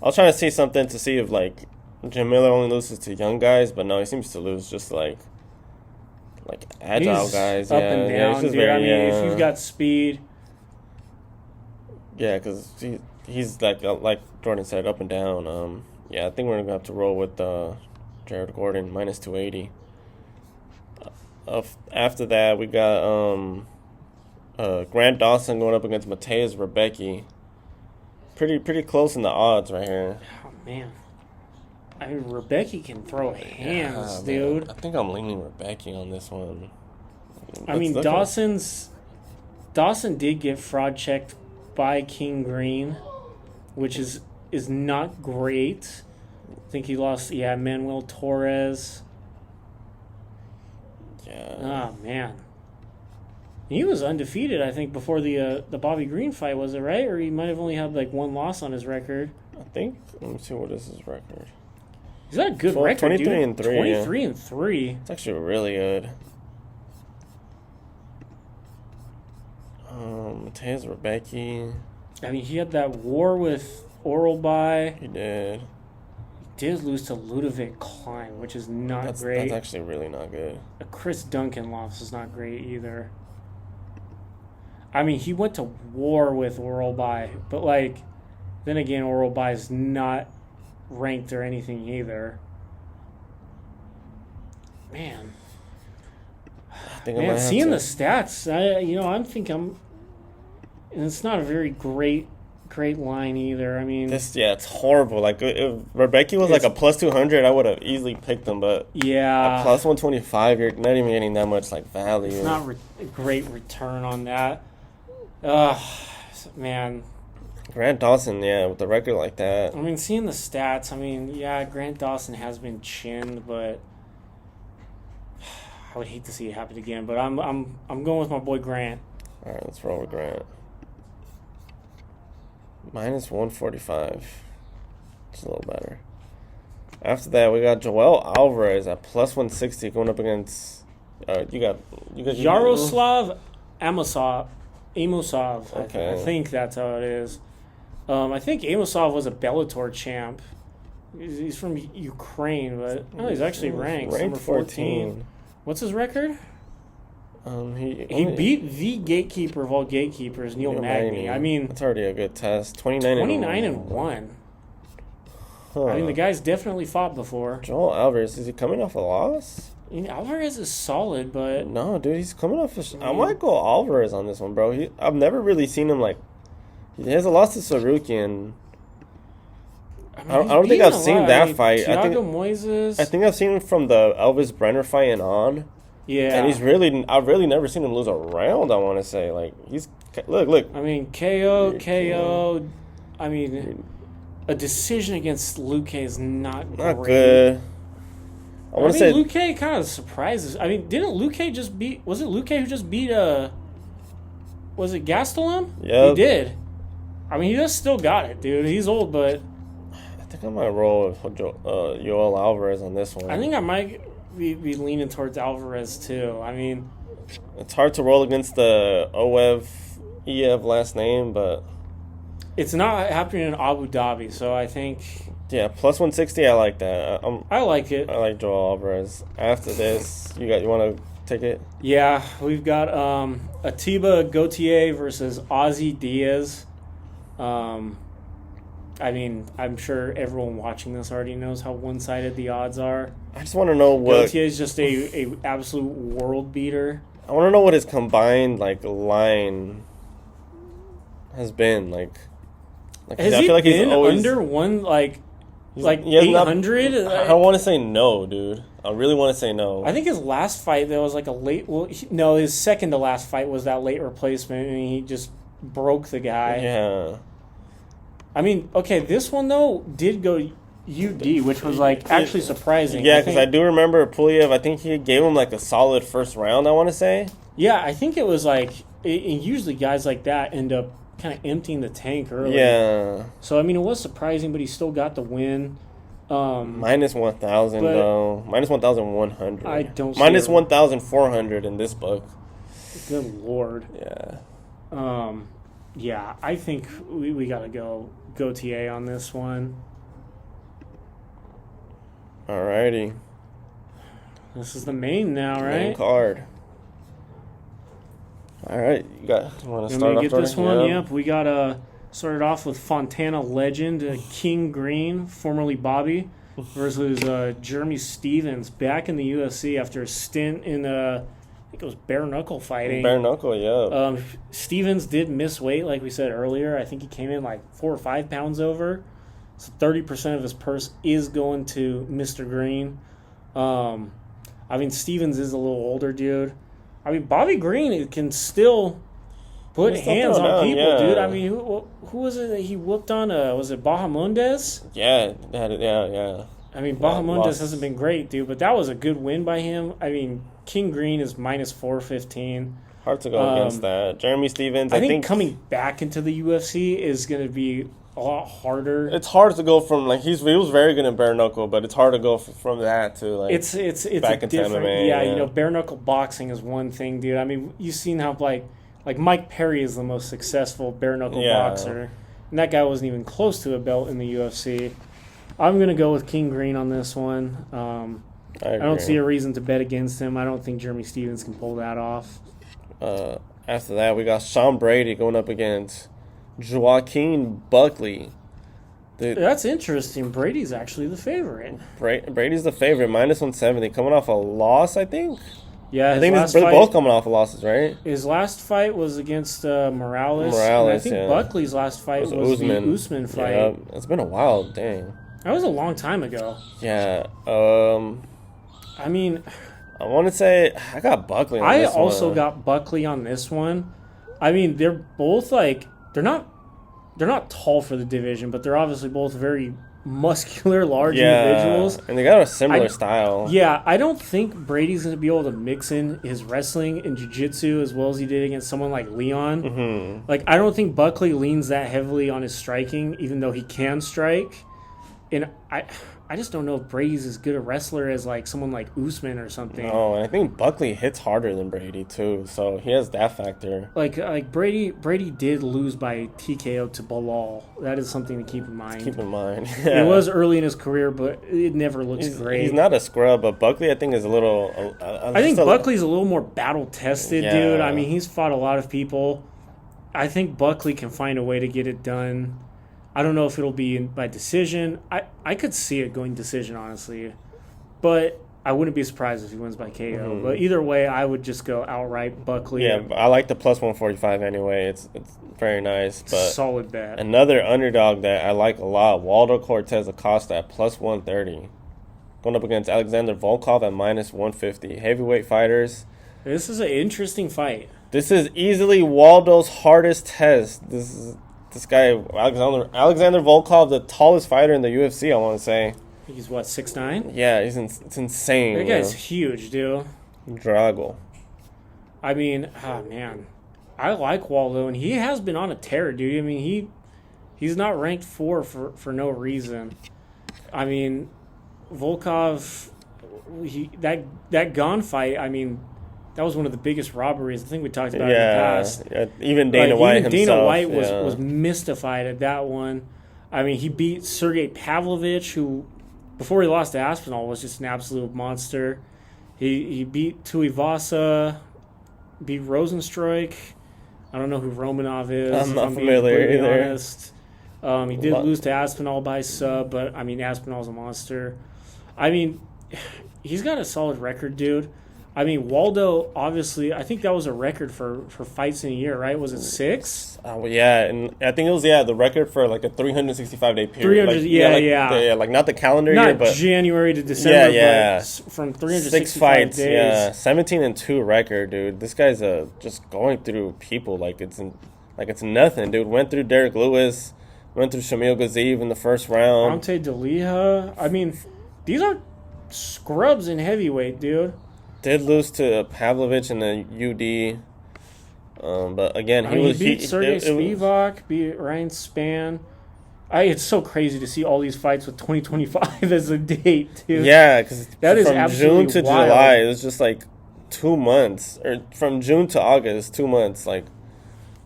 was trying to see something to see if like Jim Miller only loses to young guys, but no, he seems to lose just like agile guys. Up and down, dude. If you've got speed. Yeah, because he's like Jordan said, up and down. Yeah, I think we're gonna have to roll with Jared Gordon minus 280. After that, we got Grant Dawson going up against Mateusz Rebecki. Pretty close in the odds right here. Oh man, I mean Rebecki can throw hands, dude. I think I'm leaning Rebecki on this one. Dawson did get fraud checked by King Green, which is not great. I think he lost, Manuel Torres. Yeah. Oh, man. He was undefeated, I think, before the Bobby Green fight, was it right? Or he might have only had, like, one loss on his record. I think. Let me see, what is his record? He's got a good record, 23 and 3. 23 and 3. It's actually really good. Mateusz Rebecki. I mean, he had that war with Oralby. He did. He did lose to Ludovic Klein, which is not great. That's actually really not good. A Chris Duncan loss is not great either. I mean, he went to war with Oralby, but, like, then again, Oralby is not ranked or anything either. Man. Seeing the stats, I'm thinking and it's not a very great line either. I mean, it's horrible. Like if Rebecki was like a plus 200, I would have easily picked him. But yeah, a plus 125, you're not even getting that much like value. It's not a great return on that. Man. Grant Dawson, with a record like that. I mean, seeing the stats, Grant Dawson has been chinned, but I would hate to see it happen again. But I'm going with my boy Grant. All right, let's roll with Grant. Minus 145. It's a little better. After that, we got Joel Alvarez at plus 160 going up against. You got Yaroslav Amosov. Okay. I think that's how it is. I think Amosov was a Bellator champ. He's from Ukraine, but he's actually ranked number 14. What's his record? He beat the gatekeeper of all gatekeepers, Neil Magny. I mean, that's already a good test. 29-1. Huh. I mean, the guy's definitely fought before. Joel Alvarez, is he coming off a loss? Alvarez is solid, but no, dude, he's coming off. I might go Alvarez on this one, bro. I've never really seen him like. He has a loss to Sarukian. I don't think I've seen that fight. Thiago Moises. I think I've seen him from the Elvis Brenner fight and on. Yeah, and I've really never seen him lose a round. I want to say, like, look. I mean, KO. I mean, a decision against Luque is not great. Good. I want to say Luque kind of surprises. I mean, didn't Luque just beat? Was it Luque who just beat? Was it Gastelum? Yeah, he did. I mean, he just still got it, dude. He's old, but I think I might roll with Joel Alvarez on this one. I think I might be leaning towards Alvarez too. I mean, it's hard to roll against the EF last name, but it's not happening in Abu Dhabi, so I think. Yeah, plus 160. I like that. I like it. I like Joel Alvarez. After this, you want to take it? Yeah, we've got Atiba Gauthier versus Ozzy Diaz. I mean, I'm sure everyone watching this already knows how one-sided the odds are. I just want to know what Gauthier is just a absolute world beater. I want to know what his combined line has been like. Has he been under one like 800? I want to say no, dude. I really want to say no. I think his last fight there was like a late. Well, no, his second to last fight was that late replacement, and he just broke the guy. Yeah. I mean, okay, this one though did go UD, which was like actually surprising. Yeah, because I do remember Puliev. I think he gave him like a solid first round. I want to say. Yeah, I think it was like. And usually guys like that end up kind of emptying the tank early. Yeah. So I mean, it was surprising, but he still got the win. Minus 1,000 though. Minus 1,100. I don't. Minus 1,400 in this book. Good Lord. Yeah. Yeah, I think we gotta go Gauthier on this one. Alrighty. This is the main now, right? Main card. All right, you want to start off? Get this one. Yep, we got started off with Fontana legend King Green, formerly Bobby, versus Jeremy Stevens, back in the UFC after a stint in I think it was bare knuckle fighting. Bare knuckle, yeah. Stevens did miss weight, like we said earlier. I think he came in like 4 or 5 pounds over. So 30% of his purse is going to Mr. Green. I mean, Stevens is a little older, dude. I mean, Bobby Green can still put hands on people, yeah. Dude. I mean, who was it that he whooped on? Was it Bahamondes? Yeah. I mean, Bahamondes hasn't been great, dude, but that was a good win by him. I mean, King Green is minus 415. Hard to go against that. Jeremy Stevens, I think coming back into the UFC is going to be a lot harder. It's hard to go from he was very good in bare knuckle, but it's hard to go from that to it's back into MMA. Yeah, you know, bare knuckle boxing is one thing, dude. I mean, you've seen how like Mike Perry is the most successful bare knuckle boxer, and that guy wasn't even close to a belt in the UFC. I'm gonna go with King Green on this one. I don't see a reason to bet against him. I don't think Jeremy Stevens can pull that off. After that, we got Sean Brady going up against Joaquin Buckley. That's interesting. Brady's actually the favorite. Brady's the favorite, minus 170, coming off a loss, I think. Yeah, I think they're both coming off of losses, right? His last fight was against Morales. And I think Buckley's last fight was the Usman fight. Yeah, it's been a while, dang. That was a long time ago. Yeah. I mean, I want to say I got Buckley on this one. I also got Buckley on this one. I mean, they're both they're not tall for the division, but they're obviously both very muscular, large individuals. And they got a similar style. Yeah, I don't think Brady's going to be able to mix in his wrestling and jiu-jitsu as well as he did against someone like Leon. Mm-hmm. I don't think Buckley leans that heavily on his striking, even though he can strike. And I just don't know if Brady's as good a wrestler as like someone like Usman or something. No, and I think Buckley hits harder than Brady too, so he has that factor. Like Brady did lose by TKO to Bilal. That is something to keep in mind. Keep in mind. Yeah. It was early in his career, but it never looks great. He's not a scrub, but Buckley I think is a little. I think Buckley's a little more battle tested, Yeah. dude. I mean, he's fought a lot of people. I think Buckley can find a way to get it done. I don't know if it'll be by decision. I could see it going decision, honestly. But I wouldn't be surprised if he wins by KO. Mm-hmm. But either way, I would just go outright Buckley. Yeah, I like the plus 145 anyway. It's very nice. But solid bet. Another underdog that I like a lot, Waldo Cortez Acosta at plus 130. Going up against Alexander Volkov at minus 150. Heavyweight fighters. This is an interesting fight. This is easily Waldo's hardest test. This guy, Alexander Volkov, the tallest fighter in the UFC, I want to say. He's what, 6'9"? Yeah, it's insane. That guy's huge, dude. Drago. I mean, man. I like Waldo, and he has been on a tear, dude. I mean, he's not ranked 4 for no reason. I mean, Volkov, that Gone fight, I mean, that was one of the biggest robberies I think we talked about in the past. Yeah, even Dana White himself. Dana White was mystified at that one. I mean, he beat Sergey Pavlovich, who, before he lost to Aspinall, was just an absolute monster. He beat Tuivasa, beat Rosenstruik. I don't know who Romanov is. I'm not familiar either. Honest. He did lose to Aspinall by sub, but, I mean, Aspinall's a monster. I mean, he's got a solid record, dude. I mean, Waldo, obviously, I think that was a record for fights in a year, right? Was it 6? Well, yeah, and I think it was, the record for, like, a 365-day period. 300, like, not the calendar year, but... Not January to December, but from 365 6 fights, days. yeah. 17-2 record, dude. This guy's just going through people like it's nothing, dude. Went through Derek Lewis, went through Shamil Ghaziv in the first round. Ante D'Elia. I mean, these are scrubs in heavyweight, dude. Did lose to Pavlovich in the UD, but again, he beat Sergey Spivak, beat Ryan Spann. It's so crazy to see all these fights with 2025 as a date, dude. Yeah, because that is from absolutely June to wild. July, it was just like 2 months, or from June to August, 2 months. Like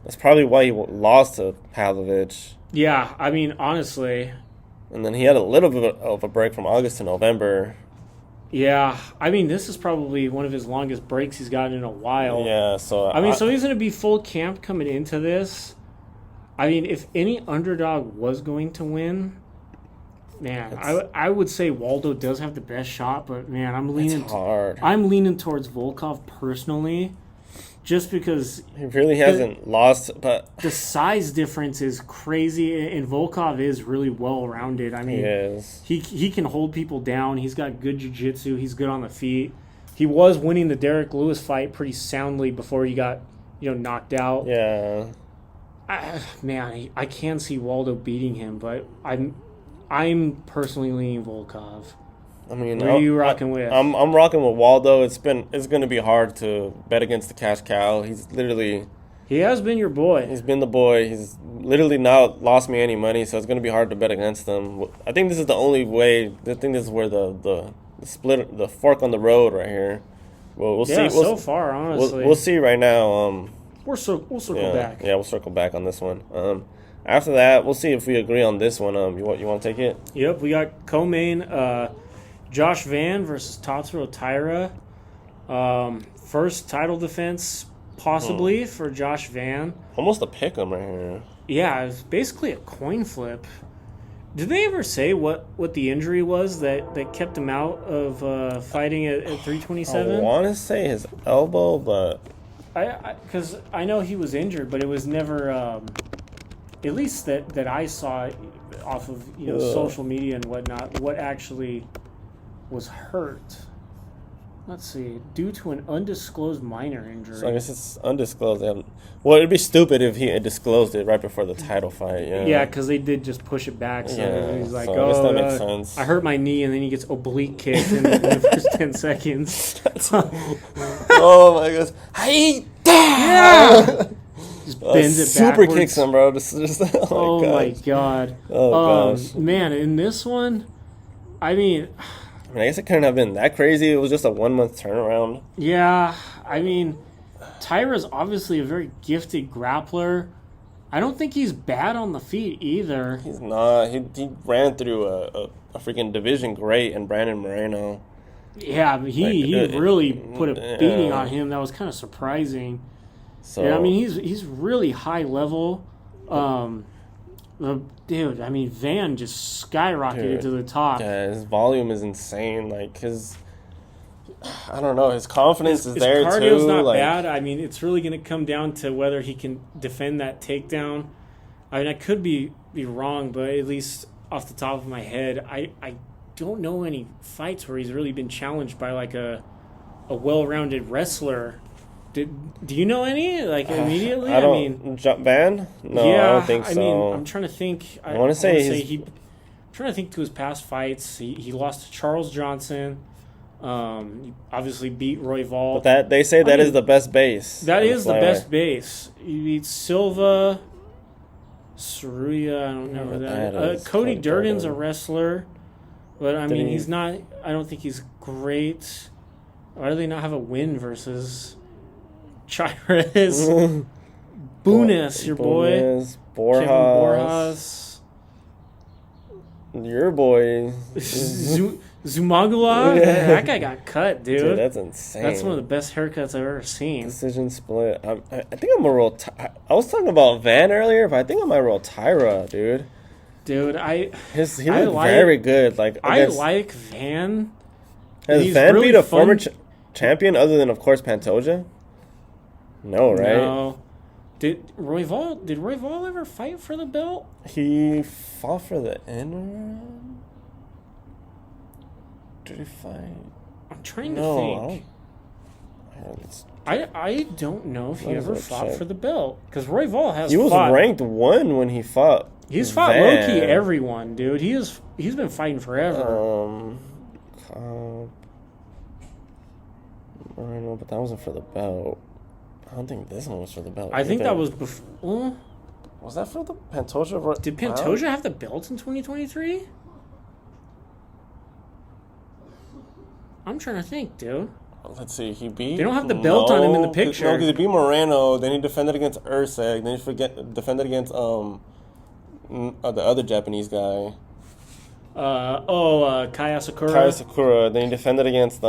that's probably why he lost to Pavlovich. Yeah, I mean, honestly. And then he had a little bit of a break from August to November. Yeah, I mean, this is probably one of his longest breaks he's gotten in a while. Yeah, so... I mean, so he's going to be full camp coming into this. I mean, if any underdog was going to win, man, I would say Waldo does have the best shot, but, man, I'm leaning... It's hard. I'm leaning towards Volkov personally, just because... He really hasn't lost, but... The size difference is crazy, and Volkov is really well-rounded. I mean, he can hold people down. He's got good jiu-jitsu. He's good on the feet. He was winning the Derek Lewis fight pretty soundly before he got, knocked out. Yeah. I can see Waldo beating him, but I'm personally leaning Volkov. I mean, what are you rocking with? I'm rocking with Waldo. It's going to be hard to bet against the cash cow. He has been your boy. He's been the boy. He's literally not lost me any money, so it's going to be hard to bet against him. I think this is the only way. I think this is where the split, the fork on the road right here. We'll see. So far, honestly, we'll see right now. We'll circle back. Yeah, we'll circle back on this one. After that, we'll see if we agree on this one. You want to take it? Yep, we got co-main. Josh Van versus Tatsuro Taira. First title defense, possibly, for Josh Van. Almost a pick'em right here. Yeah, it's basically a coin flip. Did they ever say what the injury was that kept him out of fighting at 327? I want to say his elbow, but... Because I know he was injured, but it was never... at least that I saw off of social media and whatnot, what actually... was hurt. Let's see. Due to an undisclosed minor injury. So I guess it's undisclosed. Well, it'd be stupid if he had disclosed it right before the title fight. Yeah, because they did just push it back. So he's like, I guess that makes sense. I hurt my knee, and then he gets oblique kicked in the first 10 seconds. Oh my gosh. Yeah! Just bends it super backwards. kicks him, bro. Oh my god. Oh gosh. Man, in this one, I mean, I guess it couldn't have been that crazy. It was just a 1 month turnaround. yeah. I mean, Tyra's obviously a very gifted grappler. I don't think he's bad on the feet either. He's not. He ran through a freaking division great in Brandon Moreno. Yeah, but he really put a beating on him. That was kind of surprising. So yeah, I mean, he's really high level. Dude, I mean, Van just skyrocketed to the top. Yeah, his volume is insane. Like I don't know, his confidence is there too. His cardio's not like, bad. I mean, it's really going to come down to whether he can defend that takedown. I mean, I could be wrong, but at least off the top of my head, I don't know any fights where he's really been challenged by like a well-rounded wrestler. Do you know any? Like immediately? I mean, Van? No, yeah, I don't think so. I mean, I'm trying to think. I want to say I'm trying to think to his past fights. He lost to Charles Johnson. He obviously beat Royval. But that they say that is the best base. That is the best base. He beat Silva, Saruya. I don't know who that is. Cody Durden's a wrestler, but I mean he's not. I don't think he's great. Why do they not have a win versus Chires? Bunis, your boy. Borjas. Kevin Borjas. Your boy. Zumagulov? Yeah. That guy got cut, dude. That's insane. That's one of the best haircuts I've ever seen. Decision split. I think I'm a roll. I was talking about Van earlier, but I think I might roll Tyra, dude. Dude, he looked very good. Like I like Van. Has He's Van really beat a fun. former champion other than, of course, Pantoja? No, right? No. Did Royval ever fight for the belt? He fought for the interim. Did he fight? I'm trying to think. I don't know if he ever fought for the belt because Royval has. He was ranked 1 when he fought. He's fought low-key everyone, dude. He's been fighting forever. I know, but that wasn't for the belt. I don't think this one was for the belt. I think that was before. Was that for the Pantoja? Did Pantoja have the belt in 2023? I'm trying to think, dude. Let's see. He beat. They don't have the belt on him in the picture. No, because he beat Moreno. Then he defended against Ursek. Then he defended against the other Japanese guy. Kaya Sakura. Kaya Sakura. Then he defended against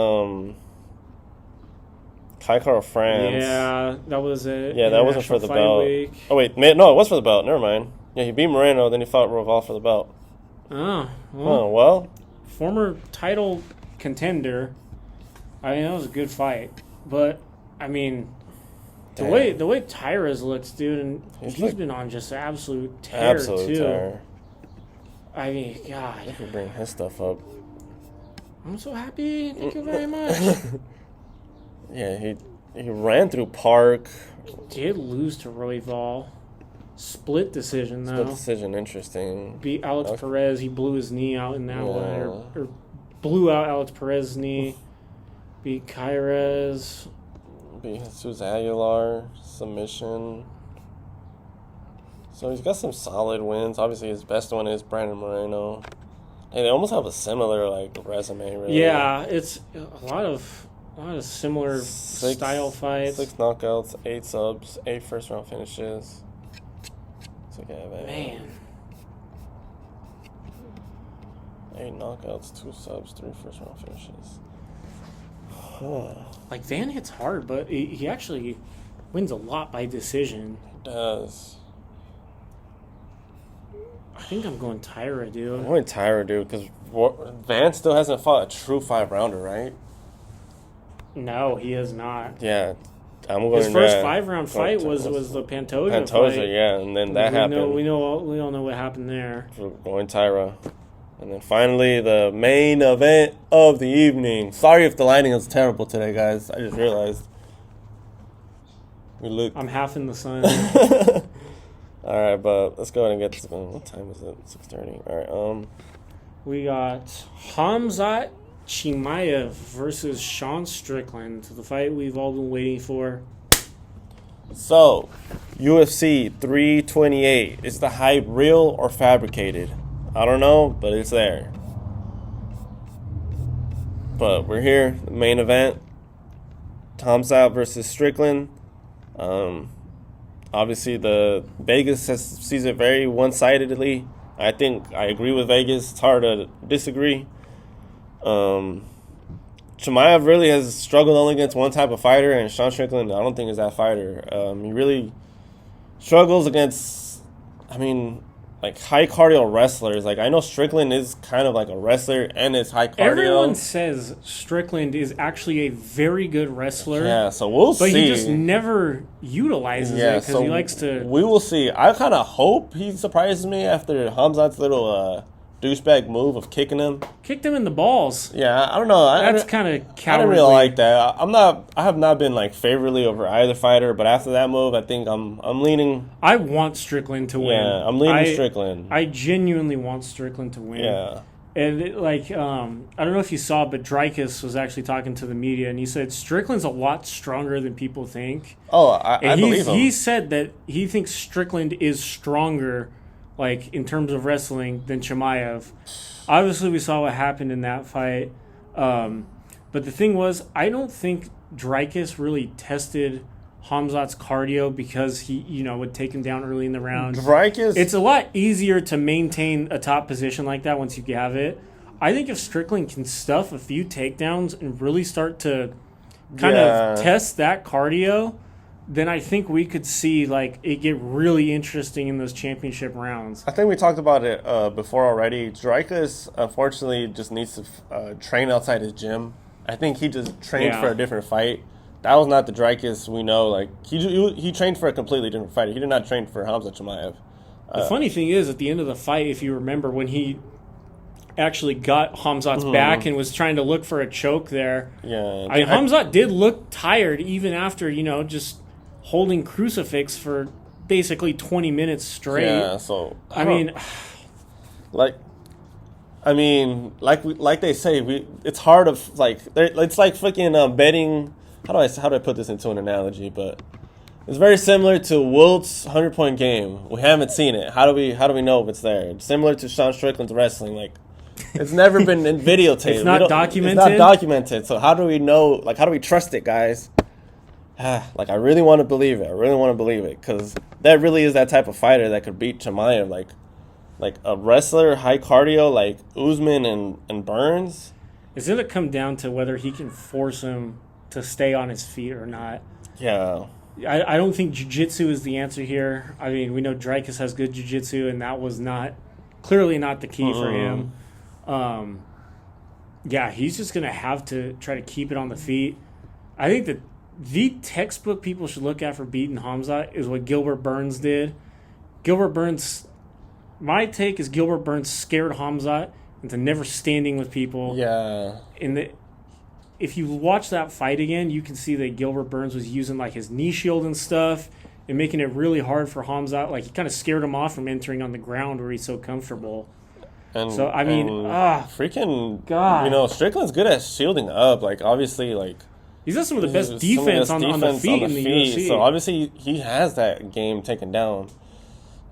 Kaikara France. Yeah, that was it. Yeah, that wasn't for the belt. Week. Oh wait, no, it was for the belt. Never mind. Yeah, he beat Moreno. Then he fought Roval for the belt. Well. Former title contender. I mean, that was a good fight, but I mean, the way Tyra's looks, dude, and he's been on just absolute tear too. Tear. I mean, God, if you bring his stuff up, I'm so happy. Thank you very much. Yeah, he ran through Park. Did lose to Royval. Split decision though. Split decision, interesting. Beat Alex Perez. He blew his knee out in that one, or blew out Alex Perez's knee. Beat Kairez. Beat Jesus Aguilar. Submission. So he's got some solid wins. Obviously, his best one is Brandon Moreno. Hey, they almost have a similar resume, really. Yeah, it's a lot of similar style fights. 6 knockouts, 8 subs, 8 first-round finishes. It's okay, man. 8 knockouts, 2 subs, 3 first-round finishes. Like, Van hits hard, but he actually wins a lot by decision. He does. I think I'm going Tyra, dude. I'm going Tyra, dude, because Van still hasn't fought a true 5-rounder, right? No, he has not. Yeah. I'm going His first 5-round fight was the Pantoja fight. Yeah, and then that happened. We all know what happened there. We're going Tyra. And then finally, the main event of the evening. Sorry if the lighting is terrible today, guys. I just realized. I'm half in the sun. All right, but let's go ahead and get this. What time is it? 6:30. All right. We got Khamzat Chimaev versus Sean Strickland. The fight we've all been waiting for. So, UFC 328. Is the hype real or fabricated? I don't know, but it's there. But we're here, the main event. Khamzat versus Strickland. Obviously, the Vegas sees it very one-sidedly. I think I agree with Vegas. It's hard to disagree. Chimaev really has struggled only against one type of fighter, and Sean Strickland, I don't think is that fighter. He really struggles against, like high cardio wrestlers. Like I know Strickland is kind of like a wrestler and is high cardio. Everyone says Strickland is actually a very good wrestler. Yeah, so we'll see. But he just never utilizes it because he likes to. We will see. I kind of hope he surprises me after Khamzat's little douchebag move of kicking him. Kicked him in the balls. Yeah, I don't know. That's kind of cowardly. I didn't really like that. I have not been like favorably over either fighter, but after that move, I think I'm leaning. I want Strickland to win. Yeah, I'm leaning Strickland. I genuinely want Strickland to win. Yeah. And I don't know if you saw, but Dreykus was actually talking to the media, and he said Strickland's a lot stronger than people think. Oh, I believe him. He said that he thinks Strickland is stronger, like in terms of wrestling, than Chimaev. Obviously, we saw what happened in that fight. But the thing was, I don't think Dreykus really tested Khamzat's cardio because he, would take him down early in the round. Dreykus, it's a lot easier to maintain a top position like that once you have it. I think if Strickland can stuff a few takedowns and really start to kind of test that cardio, then I think we could see like it get really interesting in those championship rounds. I think we talked about it before already. Dreykus, unfortunately, just needs to train outside his gym. I think he just trained for a different fight. That was not the Dreykus we know. Like he trained for a completely different fighter. He did not train for Khamzat Chimaev. The funny thing is, at the end of the fight, if you remember, when he actually got Khamzat's back and was trying to look for a choke there, Khamzat did look tired even after just holding crucifix for basically 20 minutes straight. Yeah, so like they say, it's hard of it's like fucking betting. How do I put this into an analogy? But it's very similar to Wilt's 100-point game. We haven't seen it. How do we know if it's there? It's similar to Sean Strickland's wrestling. Like it's never been videotaped. It's not documented. It's not documented. So how do we know? Like how do we trust it, guys? Like I really want to believe it. I really want to believe it because that really is that type of fighter that could beat Chimaev. Like a wrestler, high cardio, like Usman and Burns. It's going to come down to whether he can force him to stay on his feet or not. Yeah. I don't think jiu-jitsu is the answer here. I mean, we know Dreykus has good jiu-jitsu, and that was clearly not the key for him. He's just going to have to try to keep it on the feet. I think that the textbook people should look at for beating Khamzat is what Gilbert Burns did. My take is Gilbert Burns scared Khamzat into never standing with people. Yeah. If you watch that fight again, you can see that Gilbert Burns was using like his knee shield and stuff and making it really hard for Khamzat. Like he kind of scared him off from entering on the ground where he's so comfortable. And so freaking God, Strickland's good at shielding up. Like obviously, like he's got some of the best defense on the feet in the UFC. So obviously he has that game taken down.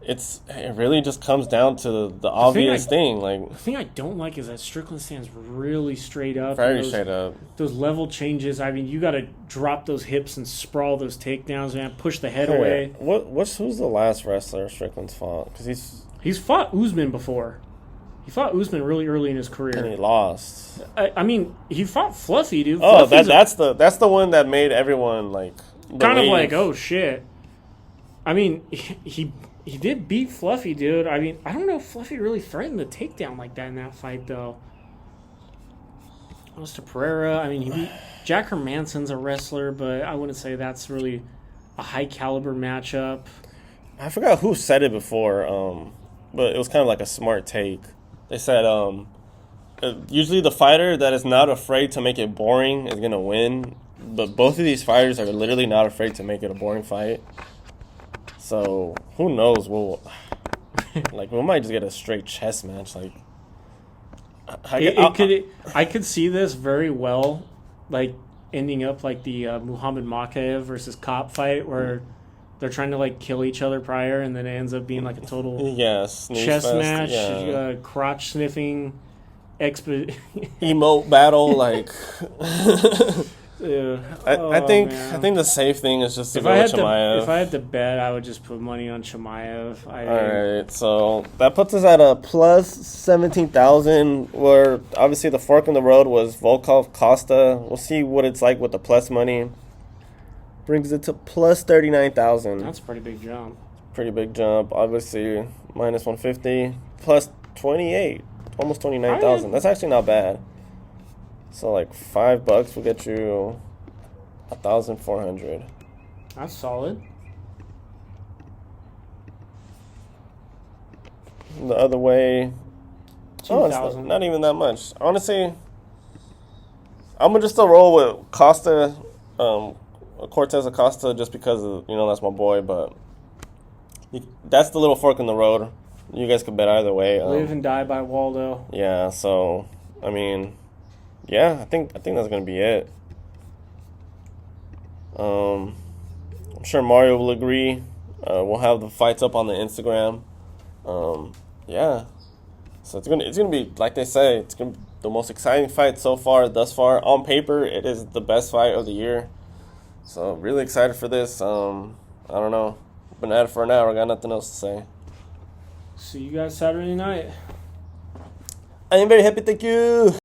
It really just comes down to the obvious thing. Like the thing I don't like is that Strickland stands really straight up. Very straight up. Those level changes. I mean, you got to drop those hips and sprawl those takedowns, man. Push the head away. Who's the last wrestler Strickland's fought? Because he's fought Usman before. He fought Usman really early in his career, and he lost. I mean, he fought Fluffy, dude. Oh, that's the one that made everyone like kind of like, oh shit. I mean, he did beat Fluffy, dude. I mean, I don't know if Fluffy really threatened the takedown like that in that fight, though. Goes to Pereira. I mean, he beat Jack Hermansson's a wrestler, but I wouldn't say that's really a high-caliber matchup. I forgot who said it before, but it was kind of like a smart take. They said usually the fighter that is not afraid to make it boring is going to win, but both of these fighters are literally not afraid to make it a boring fight. So who knows? We might just get a straight chess match. Like I could see this very well, like ending up like the Muhammad Makaev versus Kopp fight, where they're trying to like kill each other prior, and then it ends up being like a total chest match, yeah. crotch sniffing, emote battle. Like, I think man. I think the safe thing is just to if go I with had Chimaev. if I had to bet, I would just put money on Chimaev. All right, so that puts us at a plus 17,000. Where obviously the fork in the road was Volkov Costa. We'll see what it's like with the plus money. Brings it to plus 39,000. That's a pretty big jump. Pretty big jump. Obviously, minus 150, plus 28, almost 29,000. That's actually not bad. So like $5 will get you 1,400. That's solid. The other way, 2,000. it's not even that much. Honestly, I'm gonna just still roll with Costa, Cortez Acosta, just because of, that's my boy. But that's the little fork in the road. You guys could bet either way. Live and die by Waldo. Yeah. So I mean, yeah, I think that's gonna be it. I'm sure Mario will agree. We'll have the fights up on the Instagram. Yeah. So it's gonna be, like they say, it's gonna be the most exciting fight thus far. On paper, it is the best fight of the year. So really excited for this. I don't know. Been at it for an hour. Got nothing else to say. See you guys Saturday night. I am very happy. Thank you.